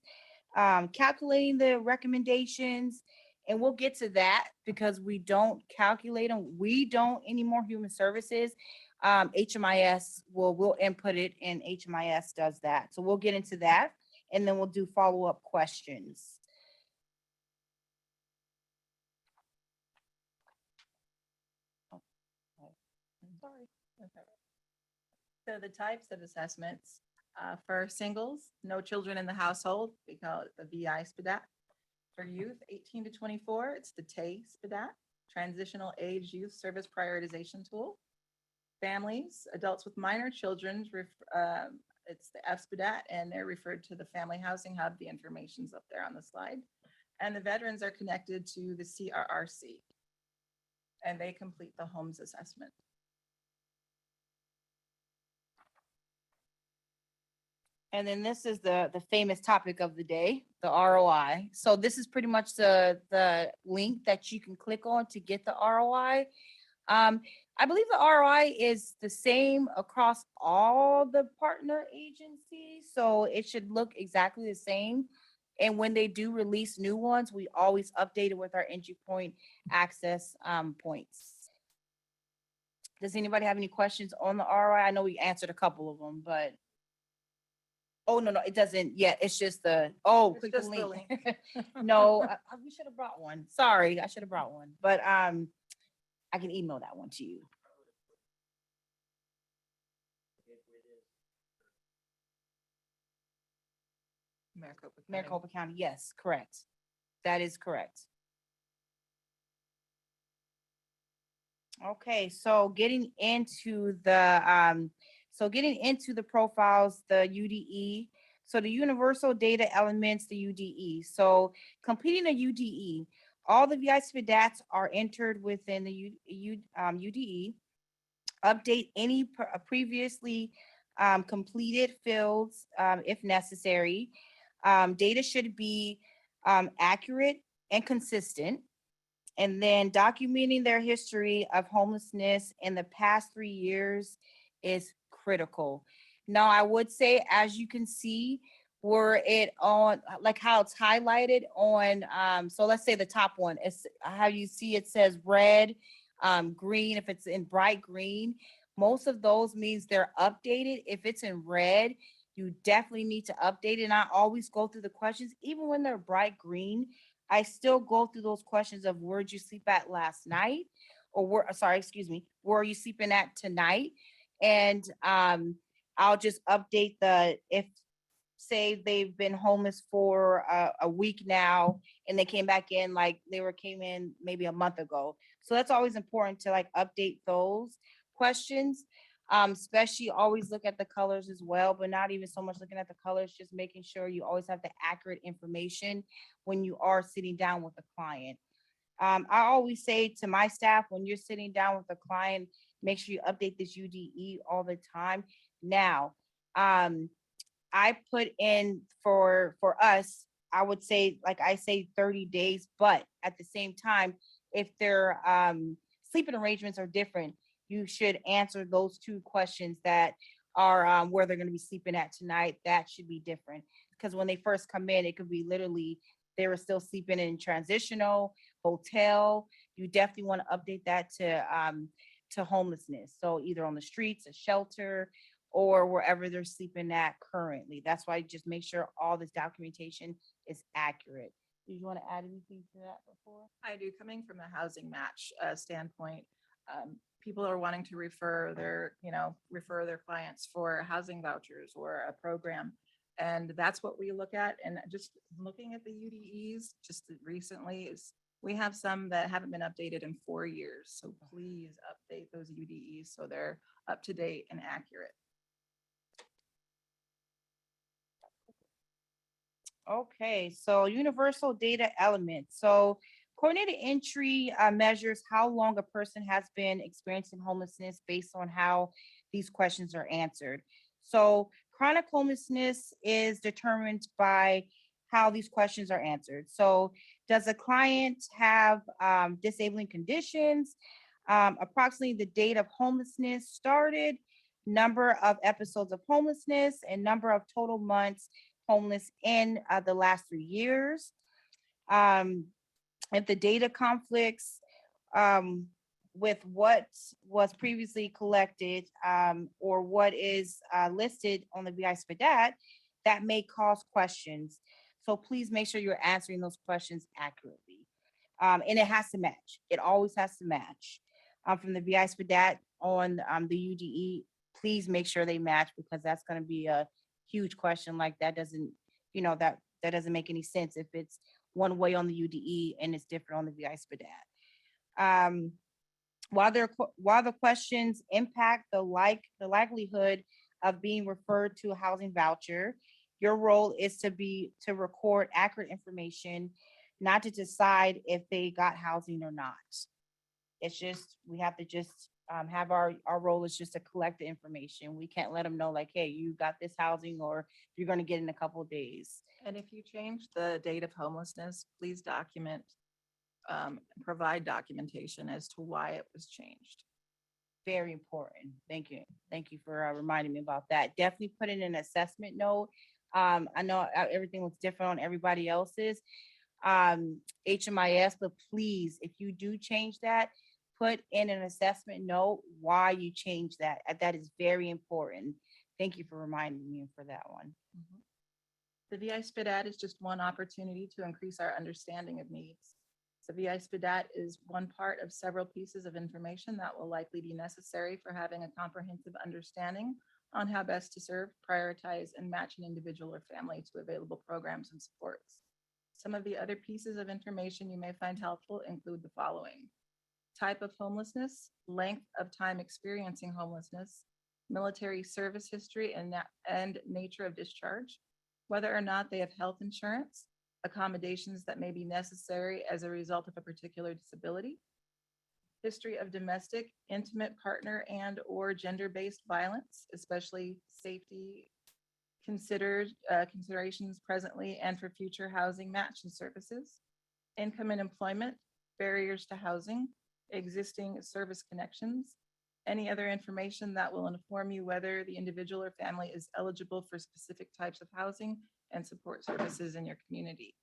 [SPEAKER 2] calculating the recommendations, and we'll get to that because we don't calculate them. We don't anymore, human services. HMIS we'll input it and HMIS does that. So we'll get into that and then we'll do follow-up questions. Oh, sorry.
[SPEAKER 5] So the types of assessments, for singles, no children in the household, we call it the VI-SPDAT. For youth 18 to 24, it's the TAY-SPDAT, Transitional Age Youth Service Prioritization Tool. Families, adults with minor children, it's the F-SPDAT, and they're referred to the Family Housing Hub. The information's up there on the slide. And the veterans are connected to the CRRC, and they complete the homes assessment.
[SPEAKER 2] And then this is the famous topic of the day, the ROI. So this is pretty much the link that you can click on to get the ROI. I believe the ROI is the same across all the partner agencies, so it should look exactly the same. And when they do release new ones, we always update it with our entry point access points. Does anybody have any questions on the ROI? I know we answered a couple of them, but. Oh, no, it doesn't yet. It's just the,
[SPEAKER 5] It's
[SPEAKER 2] click the
[SPEAKER 5] just the
[SPEAKER 2] link. No, we should have brought one. Sorry, I should have brought one, but I can email that one to you. Maricopa County, yes, correct. That is correct. Okay, so getting into the profiles, the UDE. So the universal data elements, the UDE. So completing a UDE, all the VI-SPDATs are entered within the UDE. Update any previously completed fields if necessary. Data should be accurate and consistent. And then documenting their history of homelessness in the past 3 years is critical. Now, I would say, as you can see, were it on, like how it's highlighted on, so let's say the top one is how you see it says red, green, if it's in bright green, most of those means they're updated. If it's in red, you definitely need to update it. And I always go through the questions, even when they're bright green, I still go through those questions of where'd you sleep at last night? Or where are you sleeping at tonight? And I'll just update if say they've been homeless for a week now and they came back in like came in maybe a month ago. So that's always important to like update those questions. Especially always look at the colors as well, but not even so much looking at the colors, just making sure you always have the accurate information when you are sitting down with a client. I always say to my staff, when you're sitting down with a client, make sure you update this UDE all the time. Now, I put in for us, I would say, like I say 30 days, but at the same time, if their sleeping arrangements are different, you should answer those two questions that are where they're going to be sleeping at tonight. That should be different because when they first come in, it could be literally they were still sleeping in transitional hotel. You definitely want to update that to homelessness. So either on the streets, a shelter, or wherever they're sleeping at currently. That's why just make sure all this documentation is accurate. Do you want to add anything to that before?
[SPEAKER 5] I do. Coming from a housing match standpoint, people are wanting to refer their clients for housing vouchers or a program. And that's what we look at. And just looking at the UDEs just recently is we have some that haven't been updated in 4 years. So please update those UDEs so they're up to date and accurate.
[SPEAKER 2] Okay, so universal data element. So coordinated entry measures how long a person has been experiencing homelessness based on how these questions are answered. So chronic homelessness is determined by how these questions are answered. So does a client have disabling conditions? Approximately the date of homelessness started, number of episodes of homelessness, and number of total months homeless in the last 3 years. Um, if the data conflicts with what was previously collected or what is listed on the VI-SPDAT, that may cause questions. So please make sure you're answering those questions accurately. And it has to match. It always has to match. From the VI-SPDAT on the UDE, please make sure they match because that's going to be a huge question. Like that doesn't, that doesn't make any sense if it's one way on the UDE and it's different on the VI-SPDAT. While the questions impact the likelihood of being referred to a housing voucher, your role is to record accurate information, not to decide if they got housing or not. It's just, we have to just have our role is just to collect the information. We can't let them know like, hey, you got this housing or you're going to get in a couple of days.
[SPEAKER 5] And if you change the date of homelessness, please document, provide documentation as to why it was changed.
[SPEAKER 2] Very important. Thank you. Thank you for reminding me about that. Definitely put in an assessment note. I know everything was different on everybody else's HMIS, but please, if you do change that, put in an assessment note why you changed that. That is very important. Thank you for reminding me for that one.
[SPEAKER 5] The VI-SPDAT is just one opportunity to increase our understanding of needs. The VI-SPDAT is one part of several pieces of information that will likely be necessary for having a comprehensive understanding on how best to serve, prioritize, and match an individual or family to available programs and supports. Some of the other pieces of information you may find helpful include the following: type of homelessness, length of time experiencing homelessness, military service history and nature of discharge, whether or not they have health insurance, accommodations that may be necessary as a result of a particular disability, history of domestic, intimate partner and or gender-based violence, especially safety considerations presently and for future housing matching services, income and employment, barriers to housing, existing service connections, any other information that will inform you whether the individual or family is eligible for specific types of housing and support services in your community.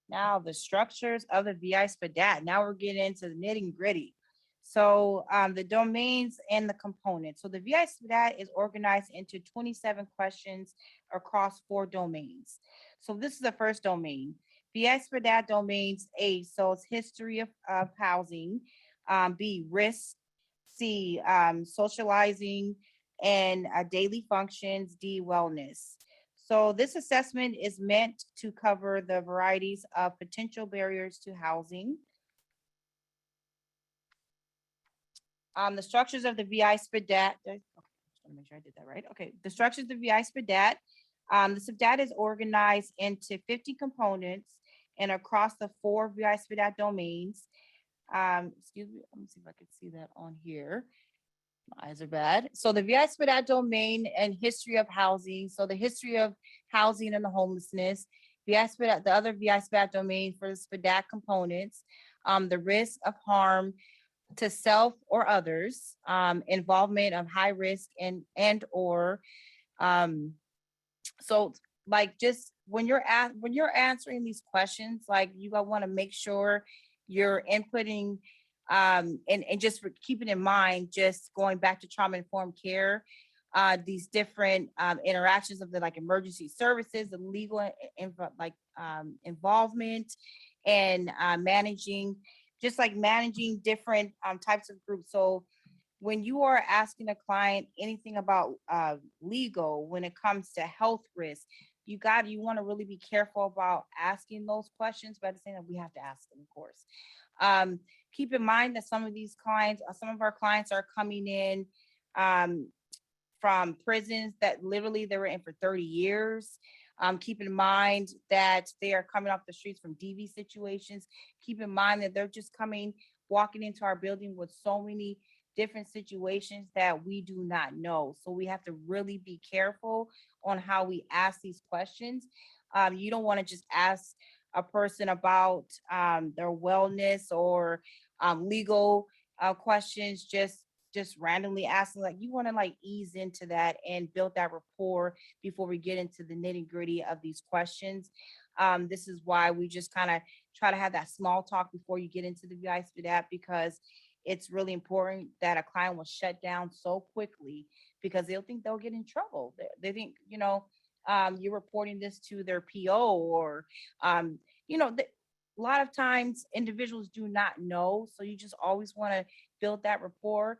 [SPEAKER 2] Now the structures of the VI-SPDAT. Now we're getting into the nitty gritty. So the domains and the components. So the VI-SPDAT is organized into 27 questions across 4 domains. So this is the first domain. VI-SPDAT domains: A, so it's history of housing, B, risk, C, socializing and daily functions, D, wellness. So this assessment is meant to cover the varieties of potential barriers to housing. The structures of the VI-SPDAT. Okay, just want to make sure I did that right. Okay, the structures of the VI-SPDAT. The SPDAT is organized into 50 components and across the 4 VI-SPDAT domains. Excuse me, let me see if I can see that on here. My eyes are bad. So the VI-SPDAT domain and history of housing. So the history of housing and the homelessness. VI-SPDAT, the other VI-SPDAT domain for the SPDAT components. The risk of harm to self or others, involvement of high risk and or so like just when you're answering these questions, like you want to make sure you're inputting and just for keeping in mind, just going back to trauma informed care, these different interactions of the like emergency services, the legal involvement and managing different types of groups. So when you are asking a client anything about legal, when it comes to health risk, you want to really be careful about asking those questions, but at the same time, we have to ask them, of course. Keep in mind that some of our clients are coming in from prisons that literally they were in for 30 years. Keep in mind that they are coming off the streets from DV situations. Keep in mind that they're just walking into our building with so many different situations that we do not know. So we have to really be careful on how we ask these questions. You don't want to just ask a person about their wellness or legal questions, just randomly asking. Like, you want to like ease into that and build that rapport before we get into the nitty gritty of these questions. This is why we just kind of try to have that small talk before you get into the VI-SPDAT, because it's really important that a client will shut down so quickly because they'll think they'll get in trouble. They think, you're reporting this to their PO or, a lot of times individuals do not know. So you just always want to build that rapport.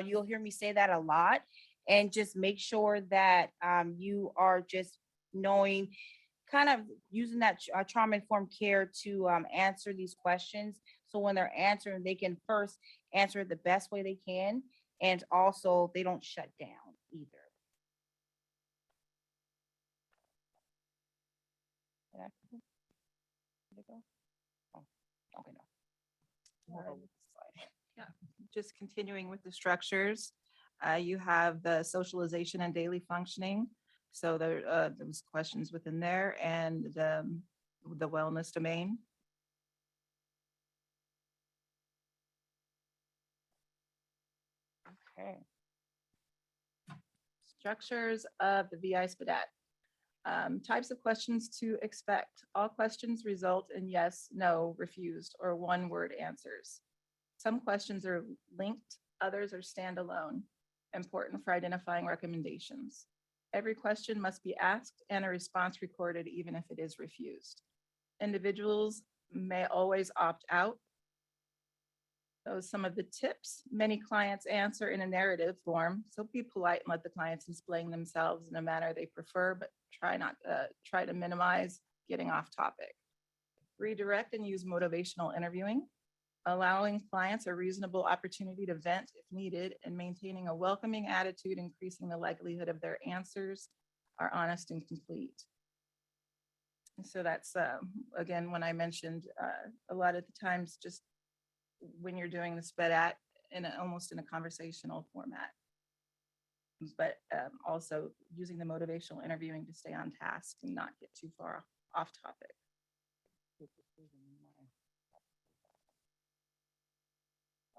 [SPEAKER 2] You'll hear me say that a lot, and just make sure that you are just knowing, kind of using that trauma-informed care to answer these questions. So when they're answering, they can first answer it the best way they can, and also they don't shut down either. Did it go? Oh, okay, no.
[SPEAKER 5] Yeah, just continuing with the structures, you have the socialization and daily functioning. So there was questions within there, and the wellness domain.
[SPEAKER 2] Okay.
[SPEAKER 5] Structures of the VI-SPDAT. Types of questions to expect. All questions result in yes, no, refused, or one-word answers. Some questions are linked, others are standalone, important for identifying recommendations. Every question must be asked and a response recorded, even if it is refused. Individuals may always opt out. Those some of the tips. Many clients answer in a narrative form, so be polite and let the clients explain themselves in a manner they prefer, but try to minimize getting off topic. Redirect and use motivational interviewing, allowing clients a reasonable opportunity to vent if needed, and maintaining a welcoming attitude, increasing the likelihood of their answers are honest and complete. And so that's, again, when I mentioned a lot of the times, just when you're doing the SPDAT almost in a conversational format, but also using the motivational interviewing to stay on task and not get too far off topic.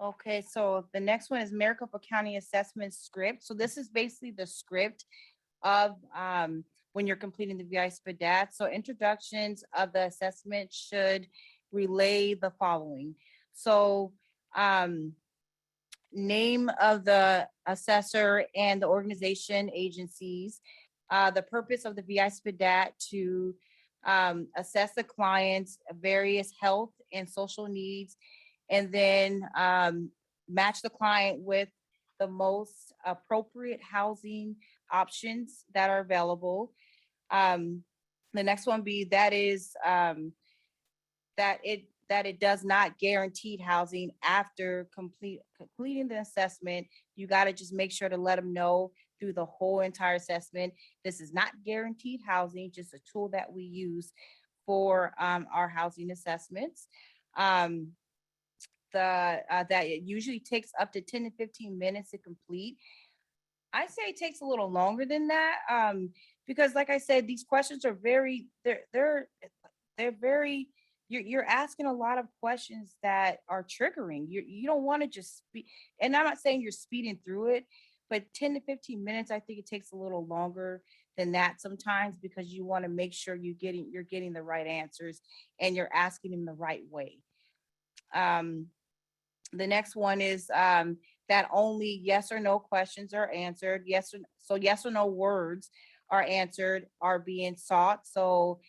[SPEAKER 2] Okay, so the next one is Maricopa County Assessment Script. So this is basically the script of when you're completing the VI-SPDAT. So introductions of the assessment should relay the following. So name of the assessor and the organization agencies, the purpose of the VI-SPDAT to assess the client's various health and social needs, and then match the client with the most appropriate housing options that are available. The next one be that it does not guarantee housing after completing the assessment. You got to just make sure to let them know through the whole entire assessment. This is not guaranteed housing, just a tool that we use for our housing assessments. That it usually takes up to 10 to 15 minutes to complete. I say it takes a little longer than that, because like I said, these questions are they're very, you're asking a lot of questions that are triggering. You don't want to just speed, and I'm not saying you're speeding through it, but 10 to 15 minutes, I think it takes a little longer than that sometimes, because you want to make sure you're getting the right answers and you're asking them the right way. The next one is that only yes or no questions are answered. Yes or no words are answered, are being sought. So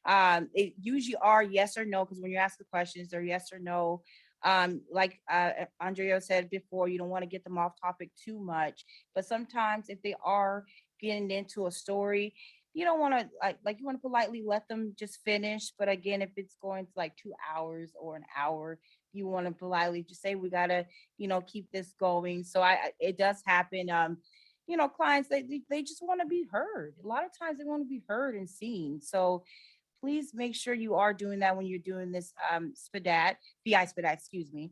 [SPEAKER 2] it usually are yes or no, because when you ask the questions, they're yes or no. Like Andrea said before, you don't want to get them off topic too much. But sometimes if they are getting into a story, you don't want to you want to politely let them just finish. But again, if it's going to like 2 hours or an hour, you want to politely just say, we gotta, keep this going. So it does happen. clients, they just want to be heard. A lot of times they want to be heard and seen. So please make sure you are doing that when you're doing this SPDAT, VI-SPDAT, excuse me.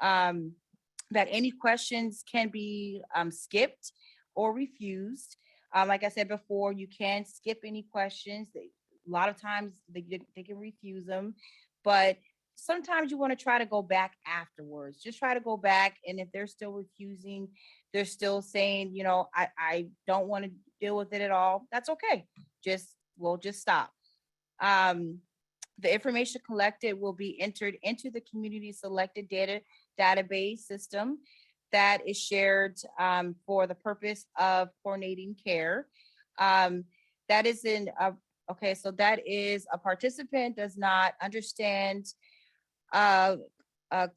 [SPEAKER 2] That any questions can be skipped or refused. Like I said before, you can skip any questions. A lot of times they can refuse them, but sometimes you want to try to go back afterwards. Just try to go back, and if they're still refusing, they're still saying, I don't want to deal with it at all. That's okay. We'll just stop. The information collected will be entered into the community selected database system that is shared for the purpose of coordinating care. That is okay, so that is a participant does not understand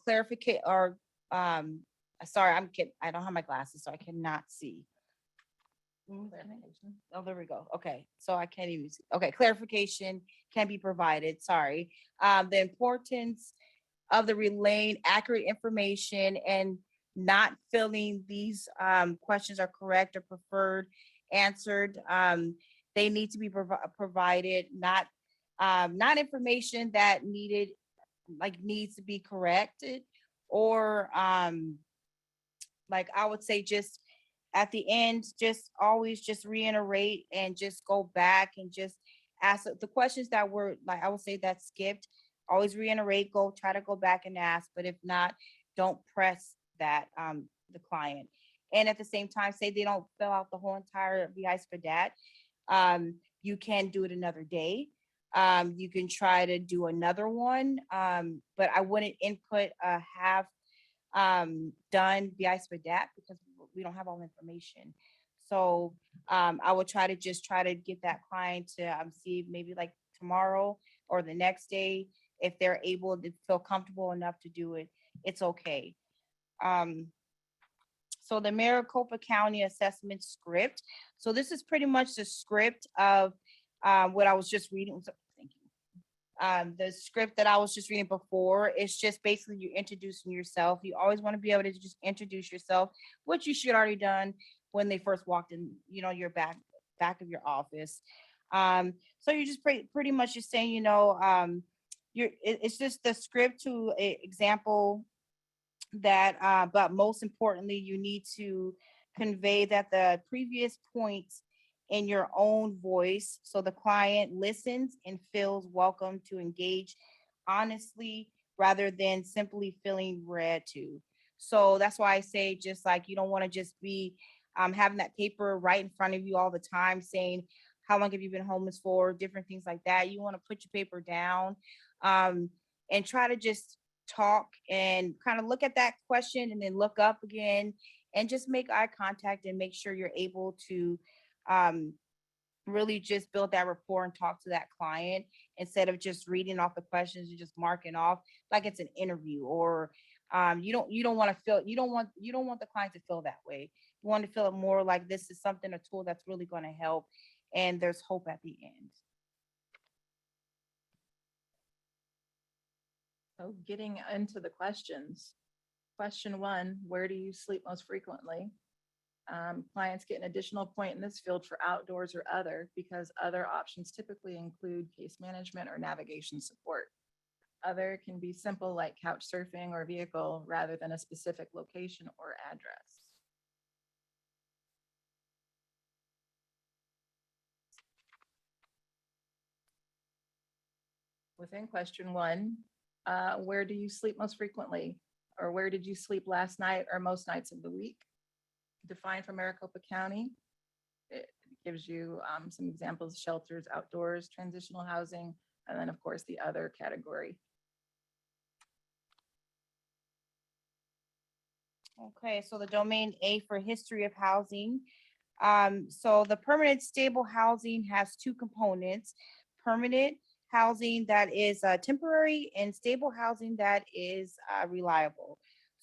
[SPEAKER 2] clarification or sorry, I don't have my glasses, so I cannot see. Oh, there we go. Okay, so I can't even see. Okay, clarification can be provided. Sorry. The importance of the relaying accurate information and not feeling these questions are correct or preferred answered. They need to be provided, not information that needs to be corrected, or like I would say just at the end, just always just reiterate and just go back and just ask the questions that were, like I would say, that skipped. Always reiterate, try to go back and ask, but if not, don't press that the client. And at the same time, say they don't fill out the whole entire VI-SPDAT. You can do it another day. You can try to do another one, but I wouldn't input have done VI-SPDAT because we don't have all the information. So I would try to get that client to see maybe like tomorrow or the next day, if they're able to feel comfortable enough to do it, it's okay. So the Maricopa County assessment script. So this is pretty much the script of what I was just reading. Thank you. The script that I was just reading before, it's just basically you introducing yourself. You always want to be able to just introduce yourself, which you should already done when they first walked in, your back of your office. So you're just pretty much just saying, it's just the script to example that, but most importantly, you need to convey that the previous points in your own voice, so the client listens and feels welcome to engage honestly rather than simply feeling read to. So that's why I say, just like, you don't want to just be having that paper right in front of you all the time saying, how long have you been homeless for? Different things like that. You want to put your paper down and try to just talk and kind of look at that question and then look up again and just make eye contact and make sure you're able to really just build that rapport and talk to that client instead of just reading off the questions and just marking off like it's an interview. Or you don't want the client to feel that way. You want to feel it more like this is something, a tool that's really going to help, and there's hope at the end.
[SPEAKER 5] So getting into the questions. Question 1, where do you sleep most frequently? Clients get an additional point in this field for outdoors or other, because other options typically include case management or navigation support. Other can be simple like couch surfing or vehicle rather than a specific location or address. Within question 1, where do you sleep most frequently? Or where did you sleep last night or most nights of the week? Defined for Maricopa County. It gives you some examples: shelters, outdoors, transitional housing, and then of course the other category.
[SPEAKER 2] Okay, so the domain A for history of housing. So the permanent stable housing has 2 components: permanent housing that is temporary and stable housing that is reliable.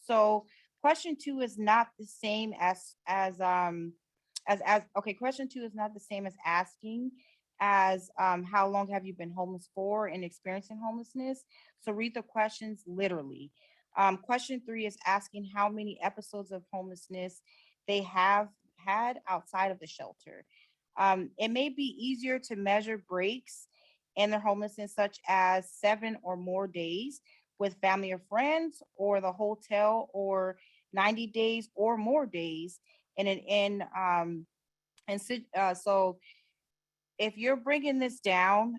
[SPEAKER 2] So question 2 is not the same as okay, question 2 is not the same as asking as how long have you been homeless for and experiencing homelessness. So read the questions literally. Question 3 is asking how many episodes of homelessness they have had outside of the shelter. It may be easier to measure breaks in their homelessness, such as 7 or more days with family or friends, or the hotel, or 90 days or more days in an inn. So if you're bringing this down,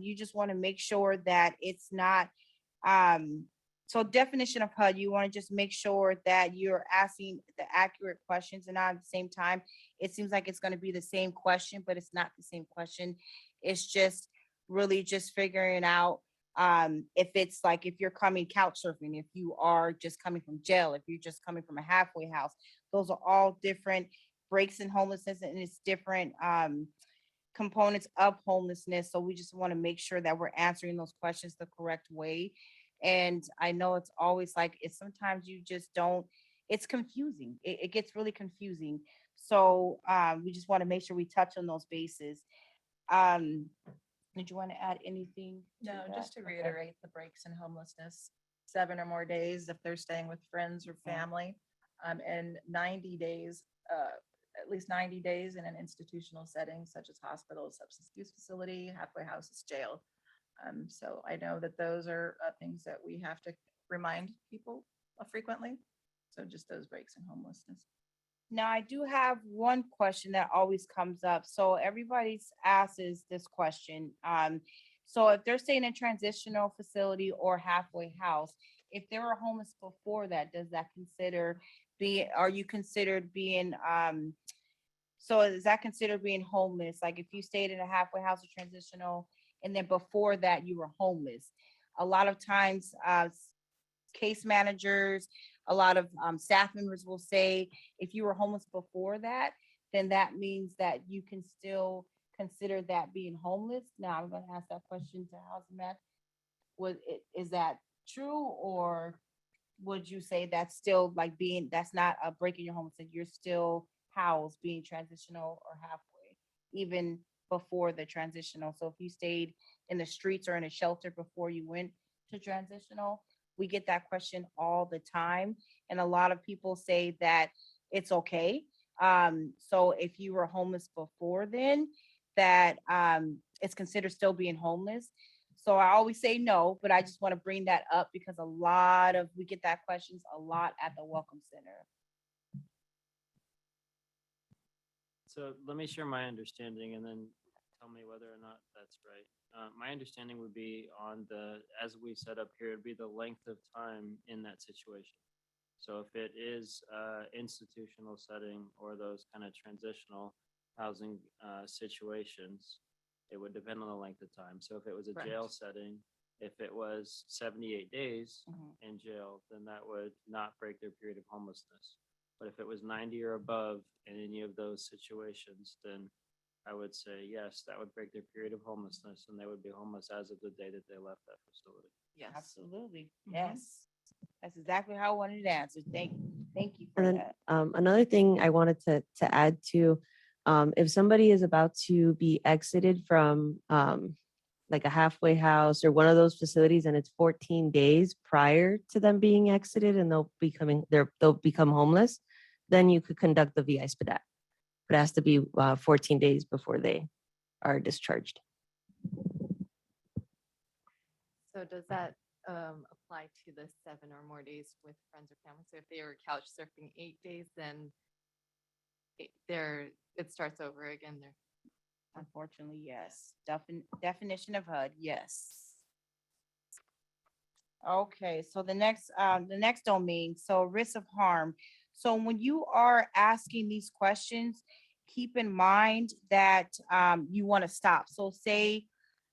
[SPEAKER 2] you just want to make sure that it's not, so definition of HUD, you want to just make sure that you're asking the accurate questions, and not at the same time, it seems like it's going to be the same question, but it's not the same question. It's just really just figuring out if it's like, if you're coming couch surfing, if you are just coming from jail, if you're just coming from a halfway house, those are all different breaks in homelessness, and it's different components of homelessness. So we just want to make sure that we're answering those questions the correct way. And I know it's always like, it's sometimes you just don't, it's confusing. It gets really confusing. So we just want to make sure we touch on those bases. Did you want to add anything?
[SPEAKER 5] No,
[SPEAKER 2] that?
[SPEAKER 5] just to
[SPEAKER 2] Okay.
[SPEAKER 5] reiterate the breaks in homelessness, 7 or more days if they're staying with friends or
[SPEAKER 2] Yeah.
[SPEAKER 5] family, and 90 days, at least 90 days in an institutional setting such as hospital, substance abuse facility, halfway houses, jail. So I know that those are things that we have to remind people frequently. So just those breaks in homelessness.
[SPEAKER 2] Now, I do have one question that always comes up. So everybody's asks this question. So if they're staying in a transitional facility or halfway house, if they were homeless before that, does that are you considered being, so is that considered being homeless? Like if you stayed in a halfway house or transitional, and then before that you were homeless? A lot of times, case managers, a lot of staff members will say, if you were homeless before that, then that means that you can still consider that being homeless. Now, I'm going to ask that question to Housing. Is that true, or would you say that's still like that's not a break in your homelessness? You're still housed, being transitional or halfway, even before the transitional. So if you stayed in the streets or in a shelter before you went to transitional, we get that question all the time. And a lot of people say that it's okay. So if you were homeless before then, that it's considered still being homeless. So I always say no, but I just want to bring that up because we get that questions a lot at the Welcome Center.
[SPEAKER 4] So let me share my understanding and then tell me whether or not that's right. My understanding would be as we set up here, it'd be the length of time in that situation. So if it is institutional setting or those kind of transitional housing situations, it would depend on the length of time. So if it was a jail
[SPEAKER 5] Right.
[SPEAKER 4] setting, if it was 78 days
[SPEAKER 2] Mhm.
[SPEAKER 4] in jail, then that would not break their period of homelessness. But if it was 90 or above in any of those situations, then I would say, yes, that would break their period of homelessness and they would be homeless as of the day that they left that facility.
[SPEAKER 5] Yes.
[SPEAKER 2] Absolutely.
[SPEAKER 5] Mhm.
[SPEAKER 2] Yes. That's exactly how I wanted to answer. Thank you for
[SPEAKER 1] And then
[SPEAKER 2] that.
[SPEAKER 1] another thing I wanted to add to, if somebody is about to be exited from like a halfway house or one of those facilities, and it's 14 days prior to them being exited, and they'll become homeless, then you could conduct the VI-SPDAT. But it has to be 14 days before they are discharged.
[SPEAKER 10] So does that apply to the 7 or more days with friends or family? So if they were couch surfing 8 days, then it starts over again there.
[SPEAKER 2] Unfortunately, yes. Definition of HUD, yes. Okay, so the next domain, so risk of harm. So when you are asking these questions, keep in mind that you want to stop. So say,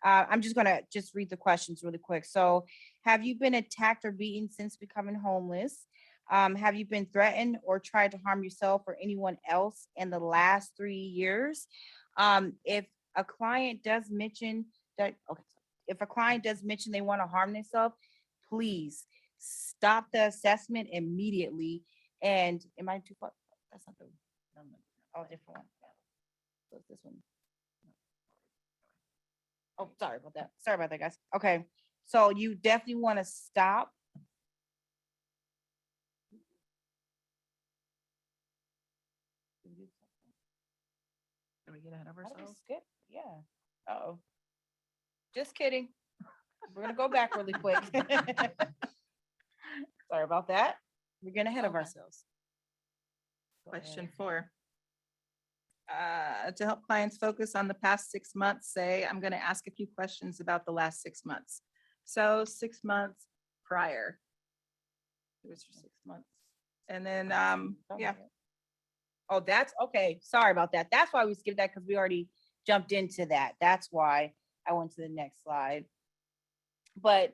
[SPEAKER 2] I'm just gonna read the questions really quick. So have you been attacked or beaten since becoming homeless? Have you been threatened or tried to harm yourself or anyone else in the last 3 years? If a client does mention that, okay, if a client does mention they want to harm themselves, please stop the assessment immediately. And am I too far? That's not the, oh, different one. So it's this one. Oh, sorry about that. Sorry about that, guys. Okay, so you definitely want to stop. do something.
[SPEAKER 5] Did we get ahead of
[SPEAKER 2] How did we
[SPEAKER 5] ourselves?
[SPEAKER 2] skip? Yeah. Uh-oh. Just kidding. We're gonna go back really quick. Sorry about that. We're getting ahead of
[SPEAKER 5] Okay.
[SPEAKER 2] ourselves. Go
[SPEAKER 5] Question
[SPEAKER 2] ahead.
[SPEAKER 5] 4. To help clients focus on the past 6 months, say, I'm going to ask a few questions about the last 6 months. So 6 months prior. It was for 6 months. And then,
[SPEAKER 2] Done
[SPEAKER 5] yeah,
[SPEAKER 2] yet? Oh, that's okay. Sorry about that. That's why we skipped that, because we already jumped into that. That's why I went to the next slide. But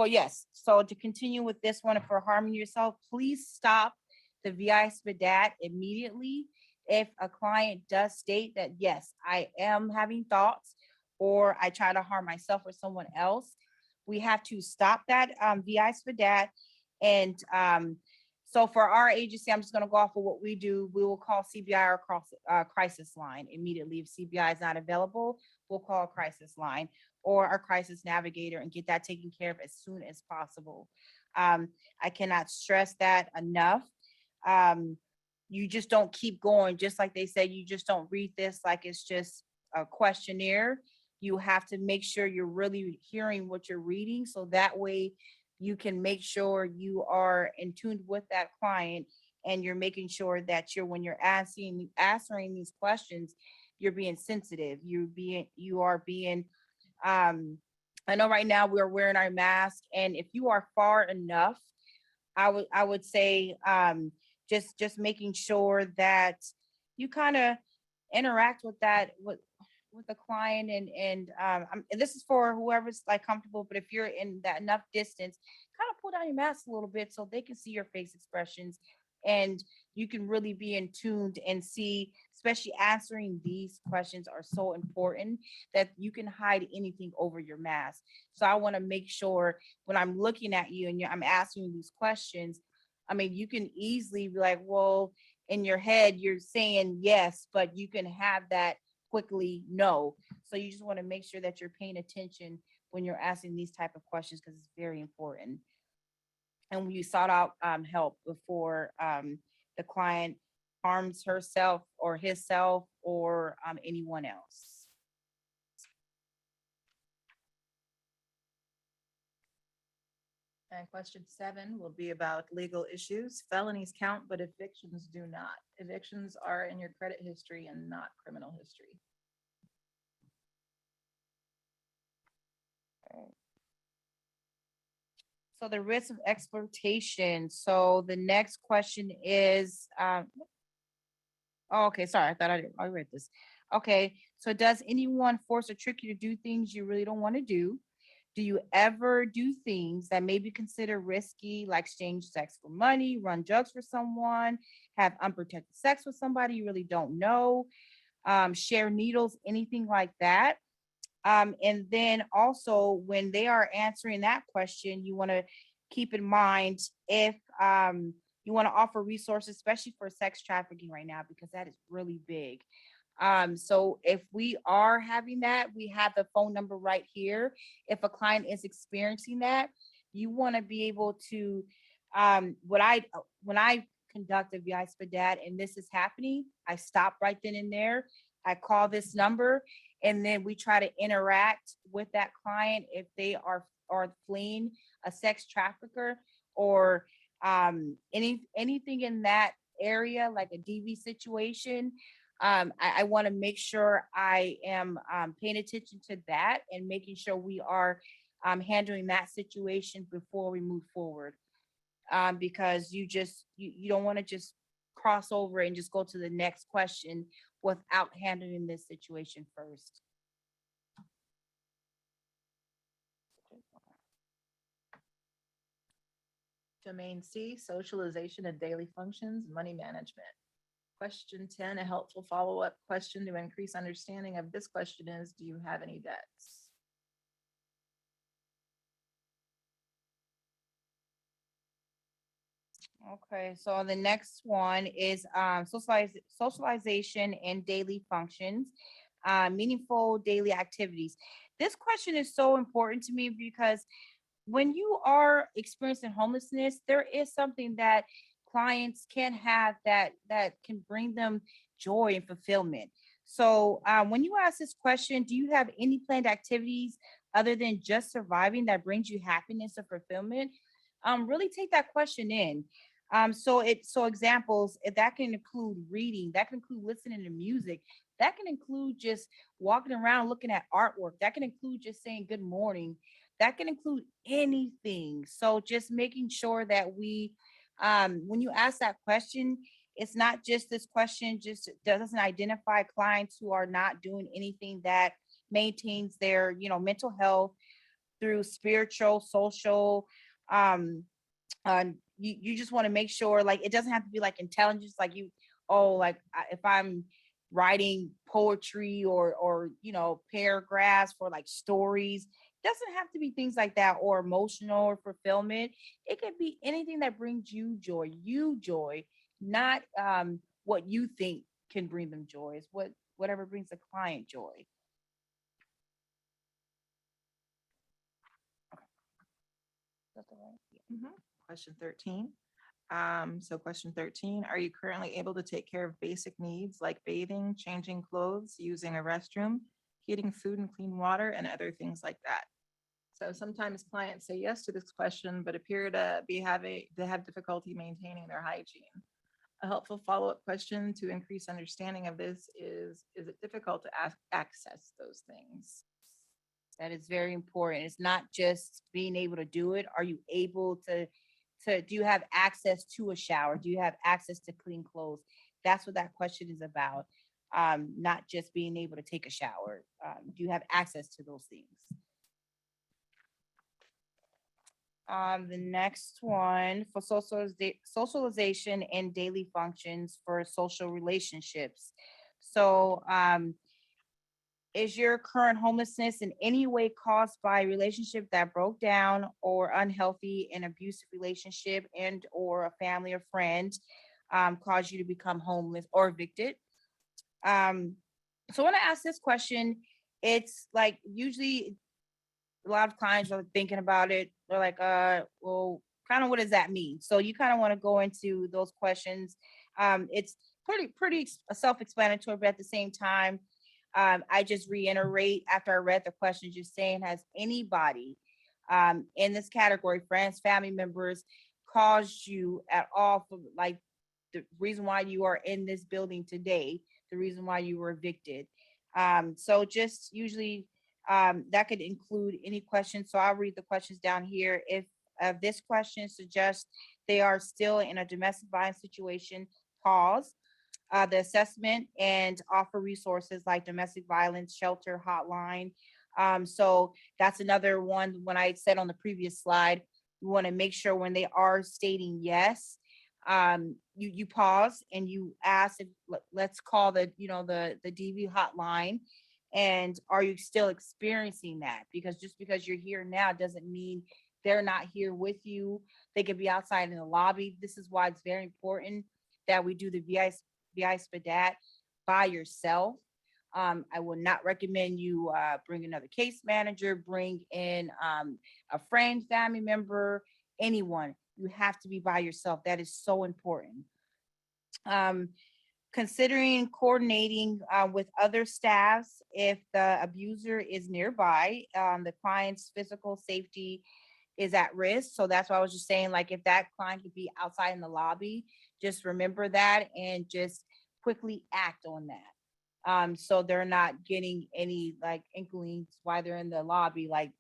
[SPEAKER 2] yes, so to continue with this one, for harming yourself, please stop the VI-SPDAT immediately if a client does state that, yes, I am having thoughts, or I try to harm myself or someone else. We have to stop that VI-SPDAT. And so for our agency, I'm just going to go off of what we do. We will call CBI or crisis line immediately. If CBI is not available, we'll call a crisis line or our crisis navigator and get that taken care of as soon as possible. I cannot stress that enough. You just don't keep going. Just like they say, you just don't read this like it's just a questionnaire. You have to make sure you're really hearing what you're reading, so that way you can make sure you are in tune with that client, and you're making sure that when you're answering these questions, you're being sensitive. You are being I know right now we're wearing our mask, and if you are far enough, I would say just making sure that you kind of interact with the client, and this is for whoever's like comfortable, but if you're in that enough distance, kind of pull down your mask a little bit so they can see your face expressions, and you can really be in tuned and see, especially answering these questions are so important that you can hide anything over your mask. So I want to make sure when I'm looking at you and I'm asking you these questions, I mean, you can easily be like, well, in your head, you're saying yes, but you can have that quickly no. So you just want to make sure that you're paying attention when you're asking these type of questions, because it's very important. And when you sought out help before the client harms herself or himself or anyone else.
[SPEAKER 5] And question 7 will be about legal issues. Felonies count, but evictions do not. Evictions are in your credit history and not criminal history.
[SPEAKER 2] So the risk of exploitation. So the next question is, oh, okay, sorry, I thought I read this. Okay, so does anyone force or trick you to do things you really don't want to do? Do you ever do things that may be considered risky, like exchange sex for money, run drugs for someone, have unprotected sex with somebody you really don't know, share needles, anything like that? And then also when they are answering that question, you want to keep in mind if you want to offer resources, especially for sex trafficking right now, because that is really big. So if we are having that, we have the phone number right here. If a client is experiencing that, you want to be able to, when I conduct a VI-SPDAT and this is happening, I stop right then and there. I call this number, and then we try to interact with that client if they are fleeing a sex trafficker or anything in that area, like a DV situation. I want to make sure I am paying attention to that and making sure we are handling that situation before we move forward. Because you don't want to just cross over and just go to the next question without handling this situation first.
[SPEAKER 5] Domain C, socialization and daily functions, money management. Question 10, a helpful follow-up question to increase understanding of this question is, do you have any debts?
[SPEAKER 2] Okay, so the next one is socialization and daily functions, meaningful daily activities. This question is so important to me because when you are experiencing homelessness, there is something that clients can have that can bring them joy and fulfillment. So when you ask this question, do you have any planned activities other than just surviving that brings you happiness or fulfillment? Really take that question in. So examples, that can include reading, that can include listening to music, that can include just walking around looking at artwork, that can include just saying good morning, that can include anything. So just making sure that when you ask that question, it's not just this question just doesn't identify clients who are not doing anything that maintains their, mental health through spiritual, social, you just want to make sure, like, it doesn't have to be like intelligence, like if I'm writing poetry or paragraphs for like stories, doesn't have to be things like that, or emotional or fulfillment. It could be anything that brings you joy, not what you think can bring them joy. It's whatever brings the client joy. Is that the right? Yeah.
[SPEAKER 5] Question 13. So question 13, are you currently able to take care of basic needs like bathing, changing clothes, using a restroom, heating food and clean water, and other things like that? So sometimes clients say yes to this question, but appear to have difficulty maintaining their hygiene. A helpful follow-up question to increase understanding of this is it difficult to access those things?
[SPEAKER 2] That is very important. It's not just being able to do it. Are you able to do you have access to a shower? Do you have access to clean clothes? That's what that question is about. Not just being able to take a shower. Do you have access to those things? The next one for socialization and daily functions for social relationships. So, is your current homelessness in any way caused by a relationship that broke down, or unhealthy and abusive relationship, and or a family or friend caused you to become homeless or evicted? So when I ask this question, it's like usually a lot of clients are thinking about it. They're like, well, kind of what does that mean? So you kind of want to go into those questions. It's pretty self-explanatory, but at the same time, I just reiterate after I read the question, just saying, has anybody in this category, friends, family members, caused you at all for like the reason why you are in this building today, the reason why you were evicted? So just usually that could include any questions. So I'll read the questions down here. If this question suggests they are still in a domestic violence situation, pause the assessment and offer resources like domestic violence shelter hotline. So that's another one. When I said on the previous slide, you want to make sure when they are stating yes, you pause and you ask if let's call the DV hotline. And are you still experiencing that? Because just because you're here now doesn't mean they're not here with you. They could be outside in the lobby. This is why it's very important that we do the VI-SPDAT by yourself. I would not recommend you bring another case manager, bring in a friend, family member, anyone. You have to be by yourself. That is so important. Considering coordinating with other staffs if the abuser is nearby, the client's physical safety is at risk. So that's why I was just saying, like, if that client could be outside in the lobby, just remember that and just quickly act on that. So they're not getting any like inklings while they're in the lobby, like,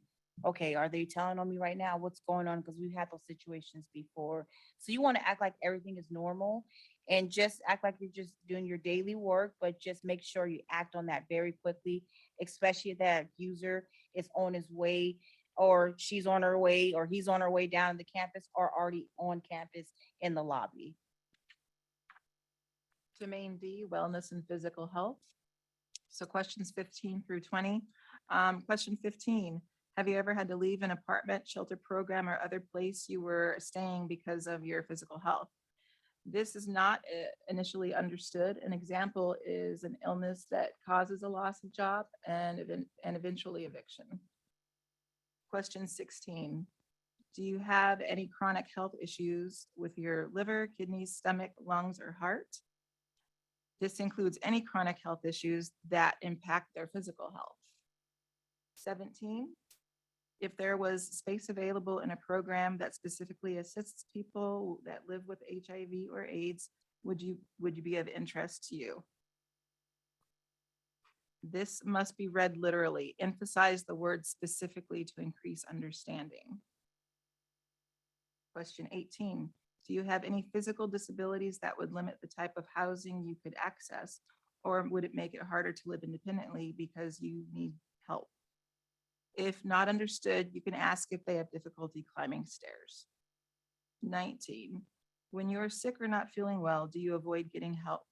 [SPEAKER 2] okay, are they telling on me right now? What's going on? Because we've had those situations before. So you want to act like everything is normal and just act like you're just doing your daily work, but just make sure you act on that very quickly, especially if that user is on his way, or she's on her way, or he's on her way down the campus, or already on campus in the lobby.
[SPEAKER 5] Domain D, wellness and physical health. So questions 15 through 20. Question 15, have you ever had to leave an apartment, shelter program, or other place you were staying because of your physical health? This is not initially understood. An example is an illness that causes a loss of job and eventually eviction. Question 16, do you have any chronic health issues with your liver, kidneys, stomach, lungs, or heart? This includes any chronic health issues that impact their physical health. 17, if there was space available in a program that specifically assists people that live with HIV or AIDS, would you be of interest to you? This must be read literally. Emphasize the word specifically to increase understanding. Question 18, do you have any physical disabilities that would limit the type of housing you could access? Or would it make it harder to live independently because you need help? If not understood, you can ask if they have difficulty climbing stairs. 19, when you're sick or not feeling well, do you avoid getting help?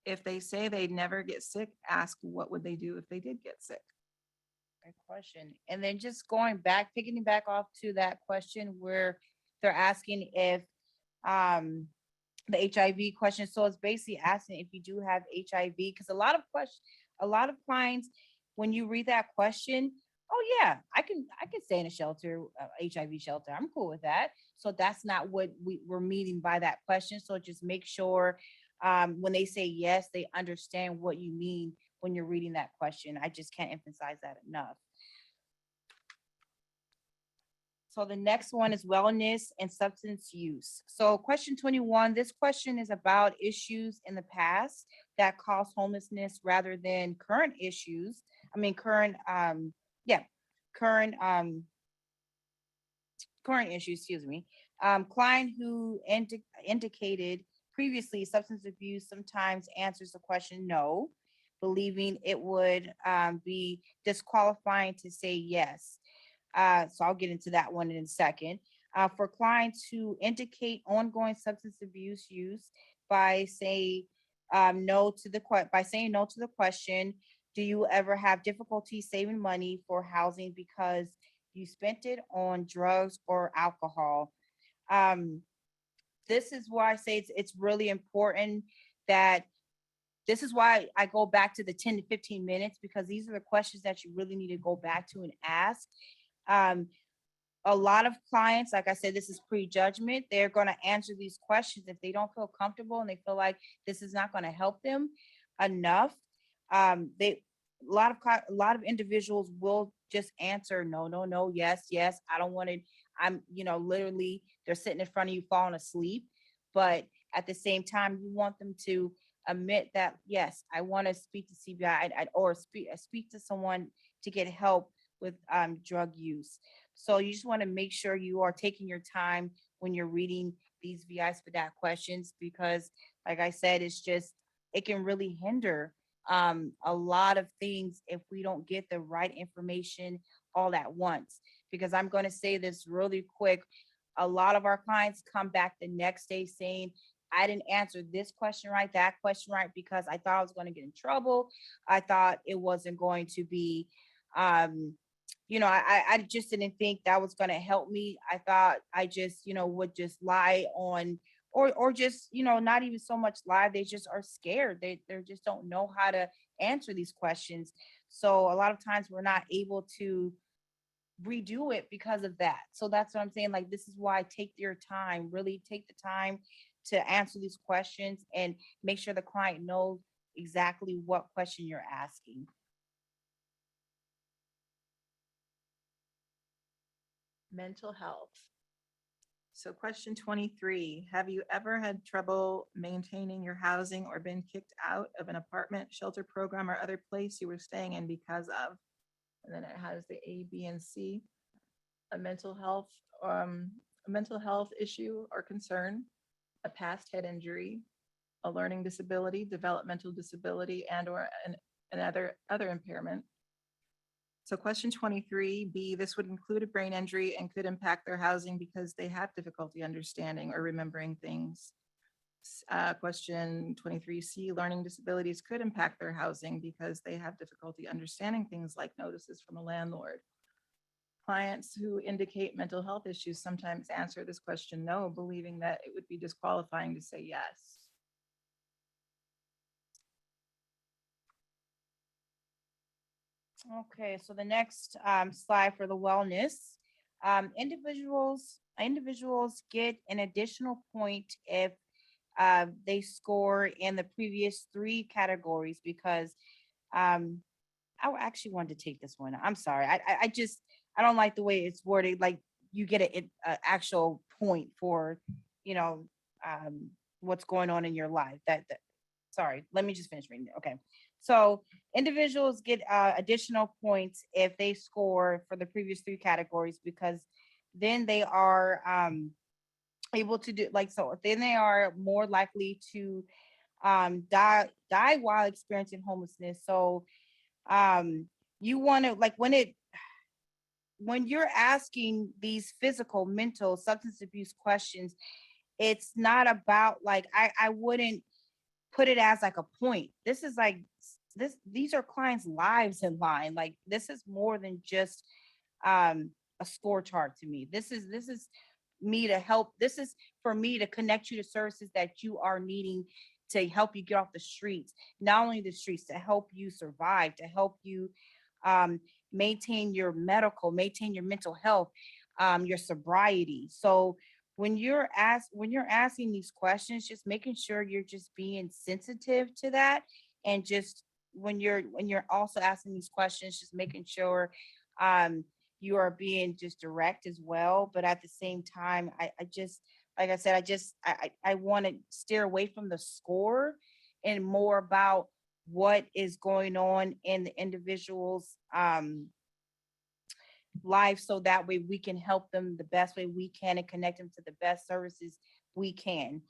[SPEAKER 5] If they say they never get sick, ask what would they do if they did get sick?
[SPEAKER 2] Great question. And then just going back, picking back off to that question where they're asking if the HIV question. So it's basically asking if you do have HIV, because a lot of clients, when you read that question, oh yeah, I can stay in a shelter, HIV shelter. I'm cool with that. So that's not what we're meaning by that question. So just make sure when they say yes, they understand what you mean when you're reading that question. I just can't emphasize that enough. So the next one is wellness and substance use. So question 21, this question is about issues in the past that caused homelessness rather than current issues. Current issues, excuse me. Client who indicated previously substance abuse sometimes answers the question no, believing it would be disqualifying to say yes. So I'll get into that one in a second. For clients who indicate ongoing substance abuse use by saying no to the question, do you ever have difficulty saving money for housing because you spent it on drugs or alcohol? This is why I say it's really important that this is why I go back to the 10 to 15 minutes, because these are the questions that you really need to go back to and ask. A lot of clients, like I said, this is prejudgment. They're going to answer these questions if they don't feel comfortable and they feel like this is not going to help them enough. A lot of individuals will just answer no, yes, I don't want to. I'm, literally they're sitting in front of you falling asleep, but at the same time, you want them to admit that yes, I want to speak to CBI or speak to someone to get help with drug use. So you just want to make sure you are taking your time when you're reading these VI-SPDAT questions, because like I said, it can really hinder a lot of things if we don't get the right information all at once. Because I'm going to say this really quick. A lot of our clients come back the next day saying, I didn't answer this question right, that question right, because I thought I was going to get in trouble. I thought it wasn't going to be, I just didn't think that was going to help me. I thought I just, would just lie on, or just, not even so much lie. They just are scared. They just don't know how to answer these questions. So a lot of times we're not able to redo it because of that. So that's what I'm saying. Like, this is why take your time, really take the time to answer these questions and make sure the client knows exactly what question you're asking.
[SPEAKER 5] Mental health. So question 23, have you ever had trouble maintaining your housing or been kicked out of an apartment, shelter program, or other place you were staying in because of? And then it has the A, B, and C. A mental health issue or concern, a past head injury, a learning disability, developmental disability, and or another impairment. So question 23B, this would include a brain injury and could impact their housing because they have difficulty understanding or remembering things. Question 23C, learning disabilities could impact their housing because they have difficulty understanding things like notices from a landlord. Clients who indicate mental health issues sometimes answer this question no, believing that it would be disqualifying to say yes.
[SPEAKER 2] Okay, so the next slide for the wellness. Individuals get an additional point if they score in the previous 3 categories because I actually wanted to take this one. I'm sorry. I just, I don't like the way it's worded. Like you get a actual point for, you know, what's going on in your life. Sorry, let me just finish reading it. Okay. So individuals get additional points if they score for the previous 3 categories, because then they are able to do like, so then they are more likely to die while experiencing homelessness. So you want to, like, when you're asking these physical, mental, substance abuse questions, it's not about like, I wouldn't put it as like a point. This is like these are clients' lives in line. Like this is more than just a score chart to me. This is me to help. This is for me to connect you to services that you are needing to help you get off the streets. Not only the streets, to help you survive, to help you maintain your maintain your mental health, your sobriety. So when you're asking these questions, just making sure you're just being sensitive to that, and just when you're also asking these questions, just making sure you are being just direct as well. But at the same time, I just, like I said, I want to steer away from the score and more about what is going on in the individual's life, so that way we can help them the best way we can and connect them to the best services we can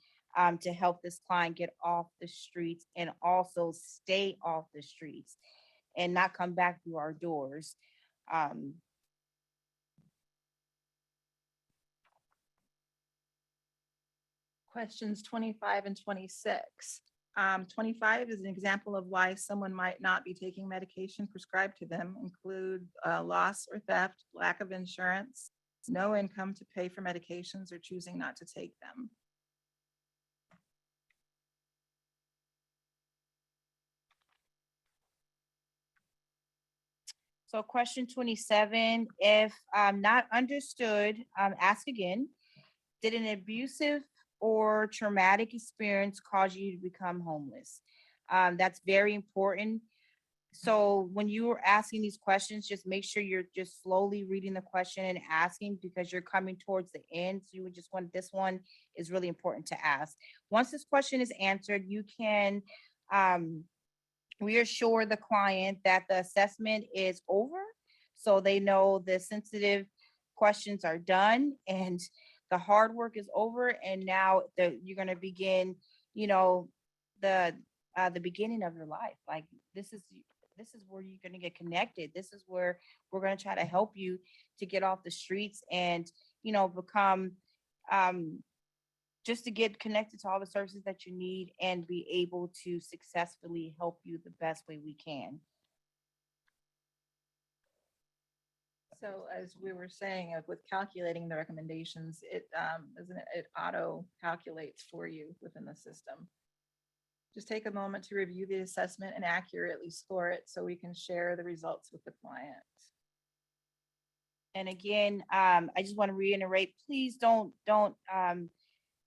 [SPEAKER 2] to help this client get off the streets and also stay off the streets and not come back through our doors.
[SPEAKER 5] Questions 25 and 26. 25 is an example of why someone might not be taking medication prescribed to them, include loss or theft, lack of insurance, no income to pay for medications, or choosing not to take them.
[SPEAKER 2] So question 27, if not understood, ask again. Did an abusive or traumatic experience cause you to become homeless? That's very important. So when you are asking these questions, just make sure you're just slowly reading the question and asking, because you're coming towards the end. So you would just want, this one is really important to ask. Once this question is answered, you can reassure the client that the assessment is over, so they know the sensitive questions are done and the hard work is over, and now you're going to begin, you know, the beginning of your life. Like this is where you're going to get connected. This is where we're going to try to help you to get off the streets and, you know, become just to get connected to all the services that you need and be able to successfully help you the best way we can.
[SPEAKER 5] So as we were saying, with calculating the recommendations, it auto calculates for you within the system. Just take a moment to review the assessment and accurately score it so we can share the results with the client.
[SPEAKER 2] And again, I just want to reiterate, please don't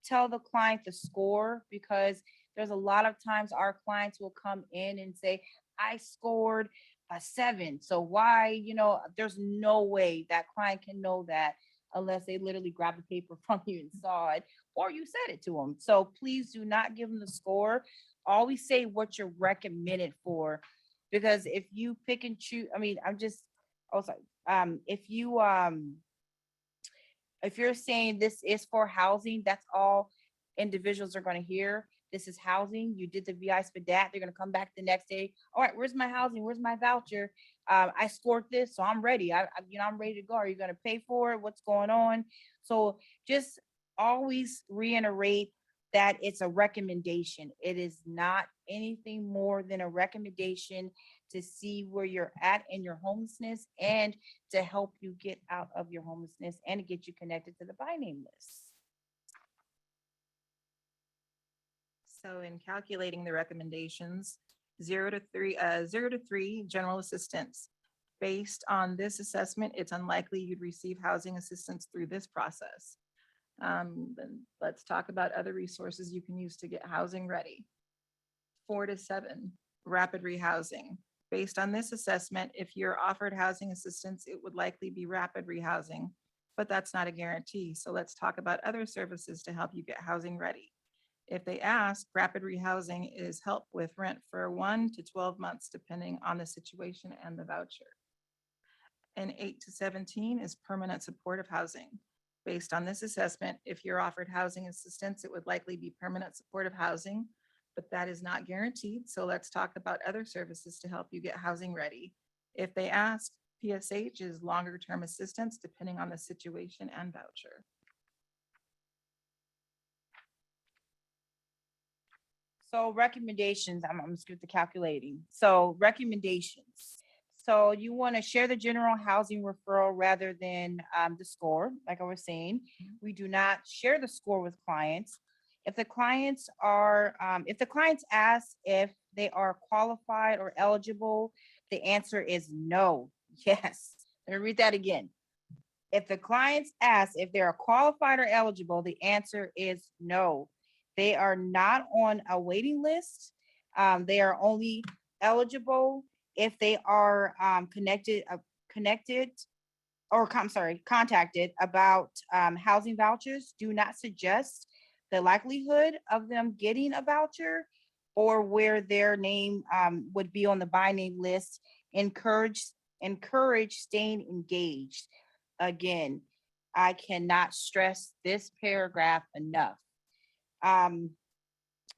[SPEAKER 2] tell the client the score, because there's a lot of times our clients will come in and say, I scored a 7. So why, you know, there's no way that client can know that unless they literally grab the paper from you and saw it, or you said it to them. So please do not give them the score. Always say what you're recommended for, because if you pick and choose, I mean, if you're saying this is for housing, that's all individuals are going to hear. This is housing. You did the VI-SPDAT. They're going to come back the next day. All right, where's my housing? Where's my voucher? I scored this, so I'm ready. I'm ready to go. Are you going to pay for it? What's going on? So just always reiterate that it's a recommendation. It is not anything more than a recommendation to see where you're at in your homelessness and to help you get out of your homelessness and to get you connected to the by name list.
[SPEAKER 5] So in calculating the recommendations, 0 to 3, general assistance. Based on this assessment, it's unlikely you'd receive housing assistance through this process. Then let's talk about other resources you can use to get housing ready. 4 to 7, rapid rehousing. Based on this assessment, if you're offered housing assistance, it would likely be rapid rehousing, but that's not a guarantee. So let's talk about other services to help you get housing ready. If they ask, rapid rehousing is help with rent for 1 to 12 months, depending on the situation and the voucher. And 8 to 17 is permanent supportive housing. Based on this assessment, if you're offered housing assistance, it would likely be permanent supportive housing, but that is not guaranteed. So let's talk about other services to help you get housing ready. If they ask, PSH is longer term assistance depending on the situation and voucher.
[SPEAKER 2] So recommendations, I'm just going to calculating. So recommendations. So you want to share the general housing referral rather than the score, like I was saying. We do not share the score with clients. If the clients ask if they are qualified or eligible, the answer is no. Yes. Let me read that again. If the clients ask if they are qualified or eligible, the answer is no. They are not on a waiting list. They are only eligible if they are contacted about housing vouchers. Do not suggest the likelihood of them getting a voucher or where their name would be on the by name list. Encourage staying engaged. Again, I cannot stress this paragraph enough.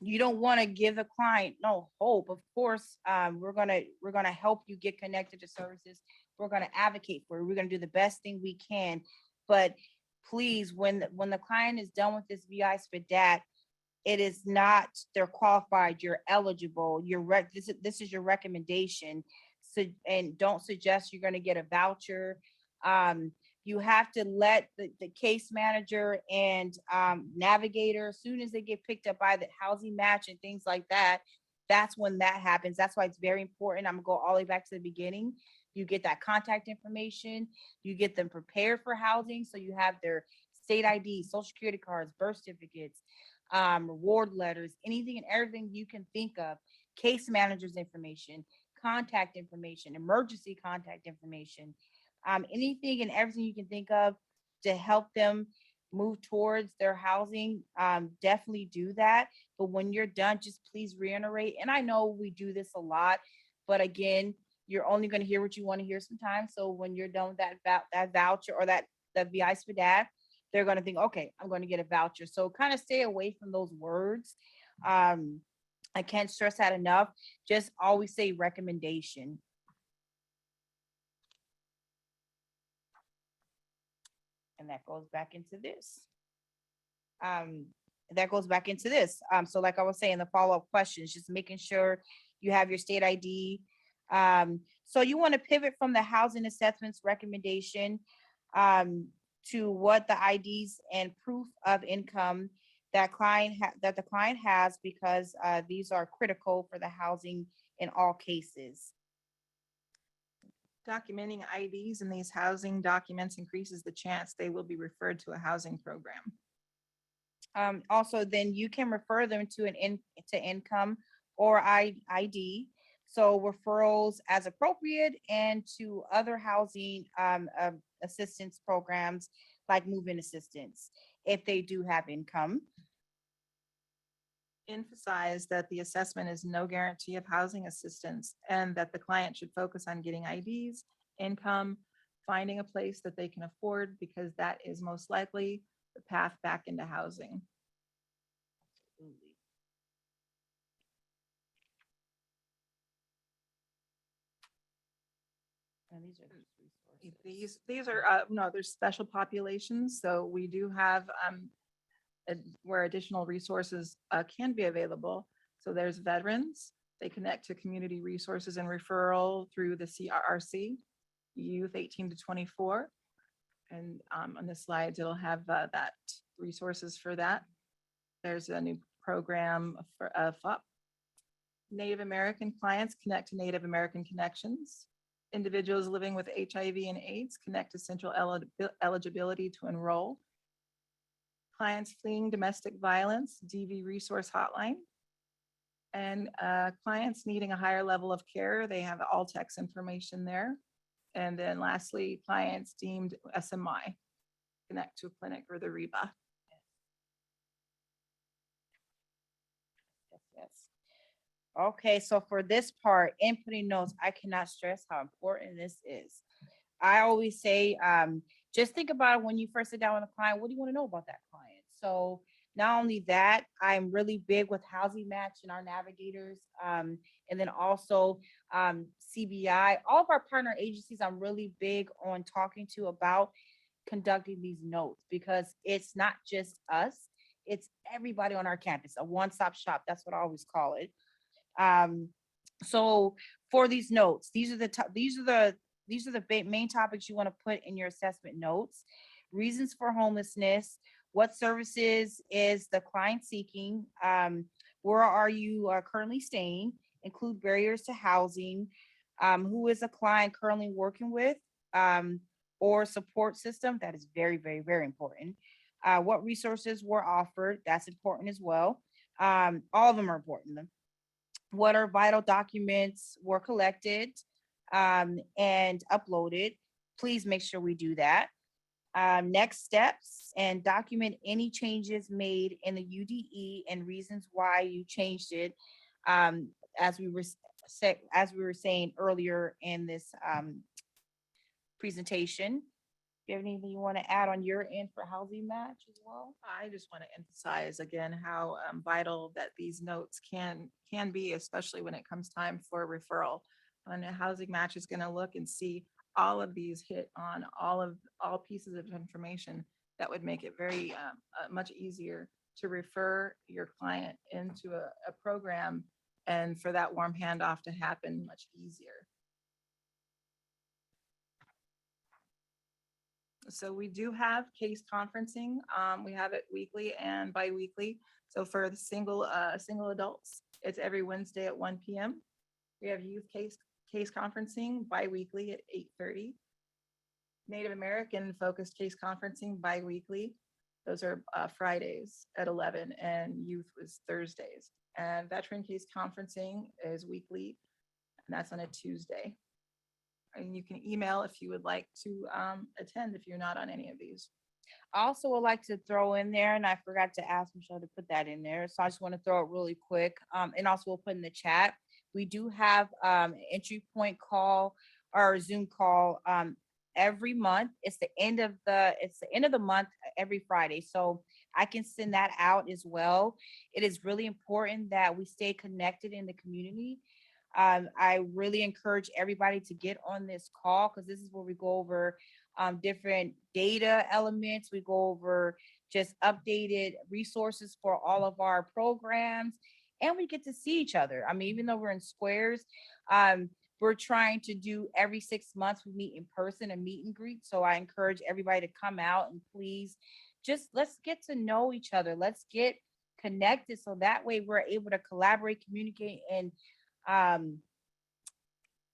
[SPEAKER 2] You don't want to give the client no hope. Of course, we're gonna help you get connected to services. We're gonna advocate for you. We're gonna do the best thing we can. But please, when the client is done with this VI-SPDAT, it is not they're qualified, you're eligible, this is your recommendation. So, and don't suggest you're gonna get a voucher. You have to let the case manager and navigator, as soon as they get picked up by the housing match and things like that, that's when that happens. That's why it's very important. I'm gonna go all the way back to the beginning. You get that contact information, you get them prepared for housing. So you have their state ID, social security cards, birth certificates, reward letters, anything and everything you can think of, case manager's information, contact information, emergency contact information, anything and everything you can think of to help them move towards their housing. Definitely do that. But when you're done, just please reiterate. And I know we do this a lot, but again, you're only going to hear what you want to hear sometimes. So when you're done with that voucher or the VI-SPDAT, they're going to think, okay, I'm going to get a voucher. So kind of stay away from those words. I can't stress that enough. Just always say recommendation. And that goes back into this. So like I was saying, the follow-up questions, just making sure you have your state ID. So you want to pivot from the housing assessments recommendation to what the IDs and proof of income that the client has, because these are critical for the housing in all cases.
[SPEAKER 5] Documenting IDs in these housing documents increases the chance they will be referred to a housing program.
[SPEAKER 2] Also, then you can refer them to income or ID. So referrals as appropriate, and to other housing assistance programs like move-in assistance if they do have income.
[SPEAKER 5] Emphasize that the assessment is no guarantee of housing assistance and that the client should focus on getting IDs, income, finding a place that they can afford, because that is most likely the path back into housing.
[SPEAKER 2] And these are just resources.
[SPEAKER 5] These are, no, there's special populations. So we do have where additional resources can be available. So there's veterans. They connect to community resources and referral through the CRRC, youth 18 to 24. And on the slides, it'll have that resources for that. There's a new program for FUP. Native American clients connect to Native American Connections. Individuals living with HIV and AIDS connect to central eligibility to enroll. clients fleeing domestic violence, DV resource hotline. And clients needing a higher level of care, they have all text information there. And then lastly, clients deemed SMI, connect to a clinic or the REBA.
[SPEAKER 2] Yes. Okay, so for this part, inputting notes, I cannot stress how important this is. I always say, just think about it when you first sit down with a client, what do you want to know about that client? So not only that, I'm really big with Housing Match and our navigators, and then also CBI, all of our partner agencies, I'm really big on talking to about conducting these notes because it's not just us, it's everybody on our campus, a one-stop shop. That's what I always call it. So for these notes, these are the main topics you want to put in your assessment notes. Reasons for homelessness, what services is the client seeking, where are you currently staying, include barriers to housing, who is a client currently working with, or support system. That is very, very, very important. What resources were offered, that's important as well. All of them are important. What are vital documents were collected and uploaded? Please make sure we do that. Next steps, and document any changes made in the UDE and reasons why you changed it. As we were saying earlier in this presentation. Do you have anything you want to add on your end for Housing Match as well?
[SPEAKER 5] I just want to emphasize again how vital that these notes can be, especially when it comes time for referral. And a Housing Match is going to look and see all of these hit on all pieces of information that would make it very much easier to refer your client into a program and for that warm handoff to happen much easier. So we do have case conferencing. We have it weekly and bi-weekly. So for the single adults, it's every Wednesday at 1 p.m. We have youth case conferencing bi-weekly at 8:30. Native American focused case conferencing bi-weekly. Those are Fridays at 11, and youth was Thursdays. And veteran case conferencing is weekly, and that's on a Tuesday. And you can email if you would like to attend if you're not on any of these.
[SPEAKER 2] I also would like to throw in there, and I forgot to ask Michelle to put that in there. So I just want to throw it really quick. And also we'll put in the chat. We do have an entry point call or Zoom call every month. It's the end of the month every Friday. So I can send that out as well. It is really important that we stay connected in the community. I really encourage everybody to get on this call because this is where we go over different data elements. We go over just updated resources for all of our programs, and we get to see each other. I mean, even though we're in squares, we're trying to do every 6 months, we meet in person and meet and greet. So I encourage everybody to come out and please just let's get to know each other. Let's get connected so that way we're able to collaborate, communicate, and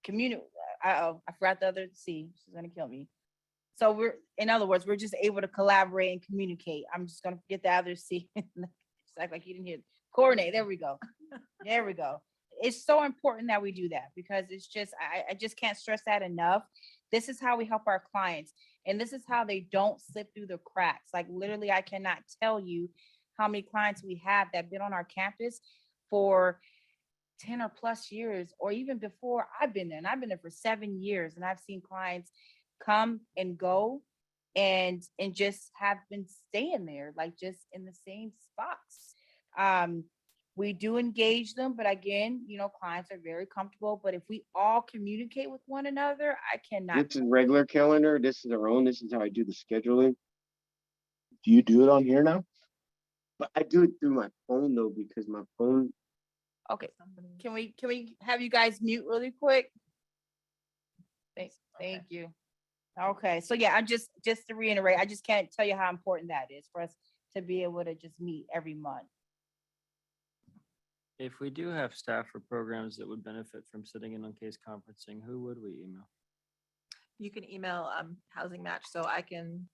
[SPEAKER 2] community. I forgot the other C. She's gonna kill me. So in other words, we're just able to collaborate and communicate. I'm just gonna forget the other C. It's like you didn't hear. Coordinate. There we go. There we go. It's so important that we do that because it's just I just can't stress that enough. This is how we help our clients, and this is how they don't slip through the cracks. Like literally, I cannot tell you how many clients we have that have been on our campus for 10 or plus years, or even before I've been there. And I've been there for 7 years, and I've seen clients come and go and just have been staying there, like just in the same spots. We do engage them, but again, clients are very comfortable. But if we all communicate with one another, I cannot.
[SPEAKER 12] This is regular calendar. This is our own. This is how I do the scheduling. Do you do it on here now? But I do it through my phone though, because my phone.
[SPEAKER 2] Okay, can we have you guys mute really quick? Thank you. Okay, so yeah, I'm just to reiterate, I just can't tell you how important that is for us to be able to just meet every month.
[SPEAKER 4] If we do have staff or programs that would benefit from sitting in on case conferencing, who would we email?
[SPEAKER 5] You can email Housing Match so I can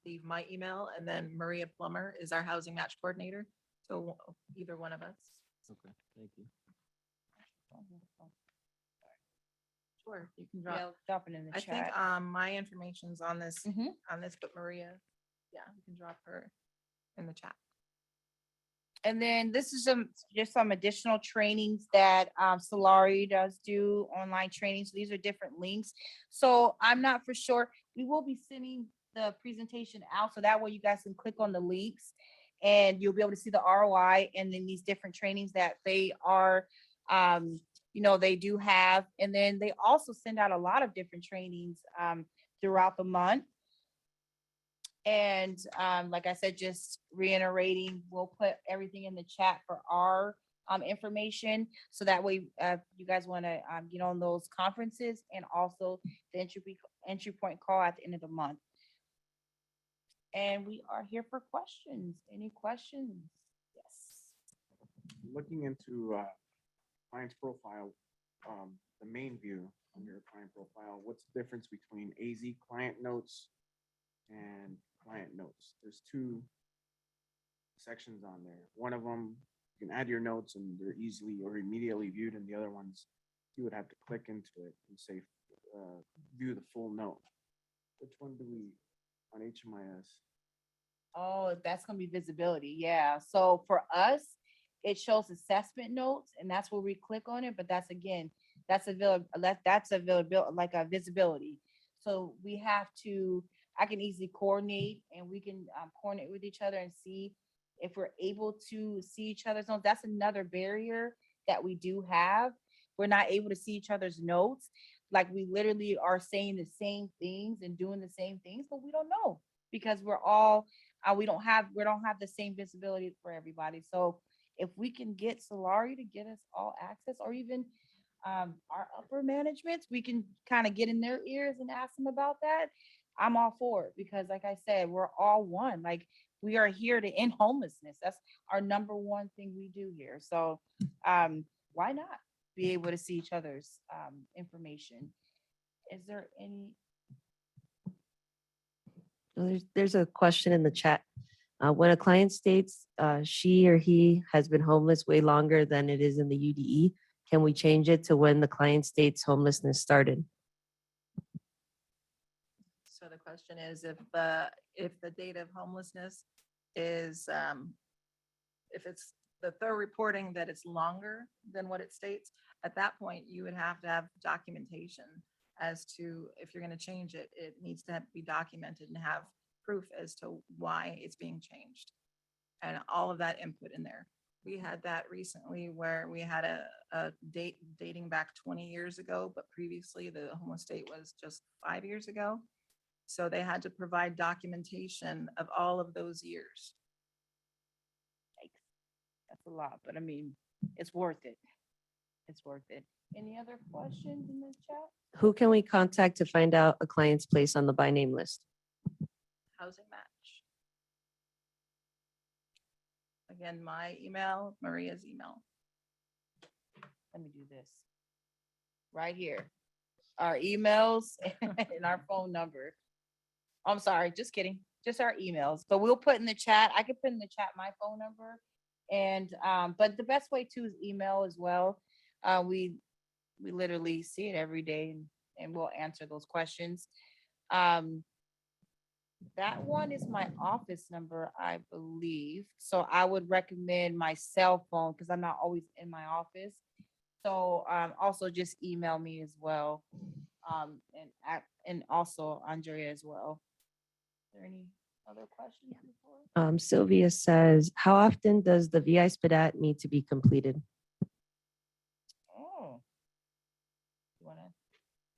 [SPEAKER 5] leave my email, and then Maria Plummer is our housing match coordinator. So either one of us.
[SPEAKER 4] Okay, thank you.
[SPEAKER 5] Sure, you can
[SPEAKER 2] Yeah,
[SPEAKER 5] drop.
[SPEAKER 2] drop it in the
[SPEAKER 5] I think,
[SPEAKER 2] chat.
[SPEAKER 5] my information's on this,
[SPEAKER 2] Mhm.
[SPEAKER 5] but Maria, yeah, you can drop her in the chat.
[SPEAKER 2] And then this is just some additional trainings that Solari does do, online trainings. These are different links. So I'm not for sure. We will be sending the presentation out so that way you guys can click on the links and you'll be able to see the ROI and then these different trainings that they are, they do have. And then they also send out a lot of different trainings throughout the month. And like I said, just reiterating, we'll put everything in the chat for our information. So that way, you guys want to get on those conferences and also the entry point call at the end of the month. And we are here for questions. Any questions? Yes.
[SPEAKER 9] Looking into client's profile, the main view on your client profile, what's the difference between AZ client notes and client notes? There's two sections on there. One of them, you can add your notes and they're easily or immediately viewed, and the other ones, you would have to click into it and say, view the full note. Which one do we, on HMIS?
[SPEAKER 2] Oh, that's gonna be visibility, yeah. So for us, it shows assessment notes, and that's where we click on it, but that's again, that's available, like a visibility. So we have to, I can easily coordinate and we can coordinate with each other and see if we're able to see each other's notes. That's another barrier that we do have. We're not able to see each other's notes. Like we literally are saying the same things and doing the same things, but we don't know because we're all, we don't have the same visibility for everybody. So if we can get Solari to get us all access, or even our upper managements, we can kind of get in their ears and ask them about that. I'm all for it because like I said, we're all one. Like we are here to end homelessness. That's our number one thing we do here. So why not be able to see each other's information? Is there any?
[SPEAKER 1] There's a question in the chat. When a client states she or he has been homeless way longer than it is in the UDE, can we change it to when the client states homelessness started?
[SPEAKER 5] So the question is if the date of homelessness is, if it's that they're reporting that it's longer than what it states, at that point, you would have to have documentation as to if you're going to change it, it needs to be documented and have proof as to why it's being changed. And all of that input in there. We had that recently where we had a date dating back 20 years ago, but previously the homeless date was just 5 years ago. So they had to provide documentation of all of those years.
[SPEAKER 2] That's a lot, but I mean, it's worth it. It's worth it. Any other questions in the chat?
[SPEAKER 1] Who can we contact to find out a client's place on the by name list?
[SPEAKER 5] Housing match. Again, my email, Maria's email.
[SPEAKER 2] Let me do this. Right here. Our emails and our phone number. I'm sorry, just kidding. Just our emails. But we'll put in the chat. I can put in the chat my phone number. And but the best way too is email as well. We literally see it every day and we'll answer those questions. That one is my office number, I believe. So I would recommend my cell phone because I'm not always in my office. So also just email me as well. And also Andrea as well. Is there any other questions before?
[SPEAKER 1] Sylvia says, how often does the VI-SPDAT need to be completed?
[SPEAKER 2] Oh. You wanna?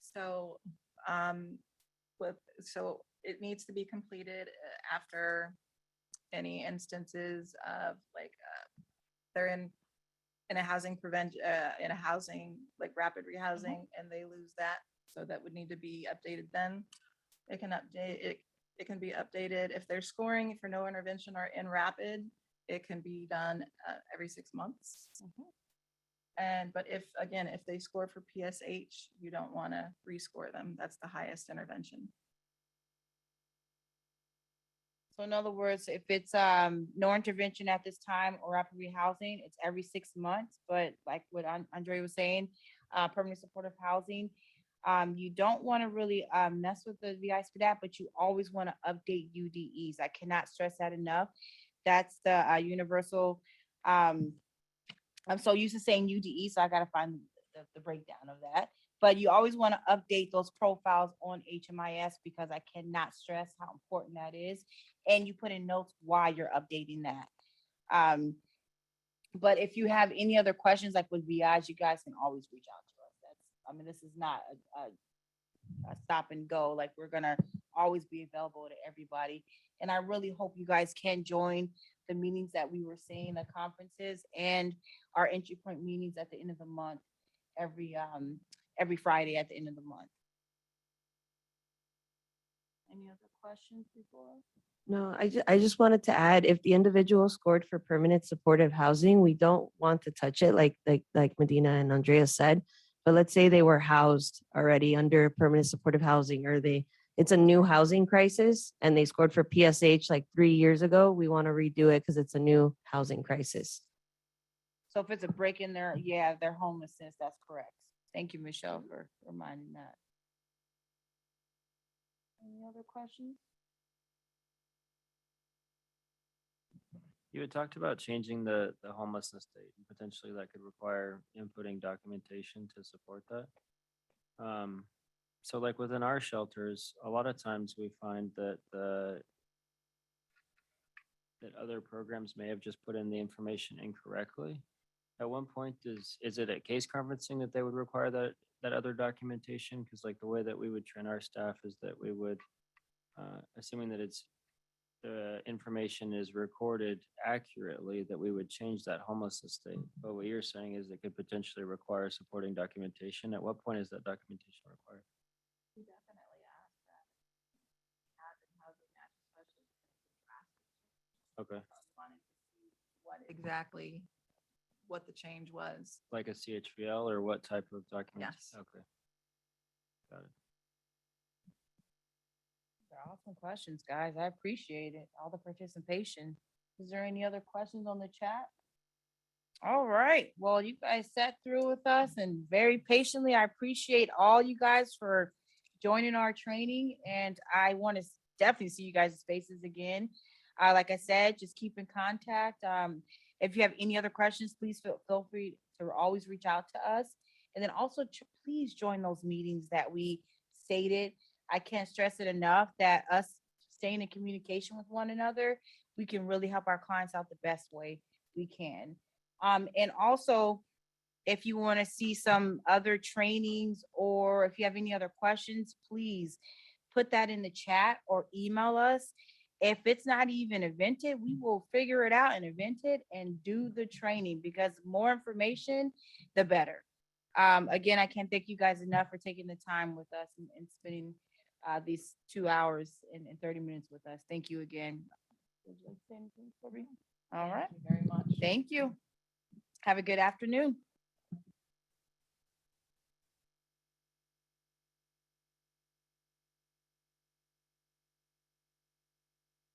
[SPEAKER 5] So, so it needs to be completed after any instances of like, they're in a housing in a housing, like rapid rehousing, and they lose that. So that would need to be updated then. It can update, it can be updated if they're scoring for no intervention or in rapid, it can be done every 6 months. But if they score for PSH, you don't want to rescore them. That's the highest intervention.
[SPEAKER 2] So in other words, if it's no intervention at this time or rapid rehousing, it's every 6 months. But like what Andre was saying, permanent supportive housing, you don't want to really mess with the VI-SPDAT, but you always want to update UDEs. I cannot stress that enough. That's the universal. I'm so used to saying UDE, so I got to find the breakdown of that. But you always want to update those profiles on HMIS because I cannot stress how important that is. And you put in notes why you're updating that. But if you have any other questions, like with VIs, you guys can always reach out to us. This is not a stop and go. Like, we're gonna always be available to everybody. And I really hope you guys can join the meetings that we were saying, the conferences and our entry point meetings at the end of the month, every Friday at the end of the month. Any other questions before?
[SPEAKER 1] No, I just wanted to add, if the individual scored for permanent supportive housing, we don't want to touch it like Medina and Andrea said. But let's say they were housed already under permanent supportive housing, or it's a new housing crisis and they scored for PSH like 3 years ago, we want to redo it because it's a new housing crisis.
[SPEAKER 2] So if it's a break in their homelessness, that's correct. Thank you, Michelle, for reminding that. Any other questions?
[SPEAKER 4] You had talked about changing the homelessness date, and potentially that could require inputting documentation to support that. So like within our shelters, a lot of times we find that that other programs may have just put in the information incorrectly. At one point, is it at case conferencing that they would require that other documentation? Because like the way that we would train our staff is that we would, assuming that the information is recorded accurately, that we would change that homelessness state. But what you're saying is it could potentially require supporting documentation. At what point is that documentation required?
[SPEAKER 5] We definitely ask that.
[SPEAKER 4] Okay,
[SPEAKER 5] Wanted to see what the change was.
[SPEAKER 4] like a CHVL or what type of document?
[SPEAKER 5] Yes.
[SPEAKER 4] Okay. Got it.
[SPEAKER 2] They're awesome questions, guys. I appreciate it. All the participation. Is there any other questions on the chat? All right. Well, you guys sat through with us and very patiently. I appreciate all you guys for joining our training, and I want to definitely see you guys' faces again. Like I said, just keep in contact. If you have any other questions, please feel free to always reach out to us. And then also, please join those meetings that we stated. I can't stress it enough that us staying in communication with one another, we can really help our clients out the best way we can. And also, if you want to see some other trainings or if you have any other questions, please put that in the chat or email us. If it's not even evented, we will figure it out and event it and do the training, because more information, the better. Again, I can't thank you guys enough for taking the time with us and spending these 2 hours and 30 minutes with us. Thank you again. Would you like to say anything, Cory? All right.
[SPEAKER 5] Thank you very much.
[SPEAKER 2] Thank you. Have a good afternoon.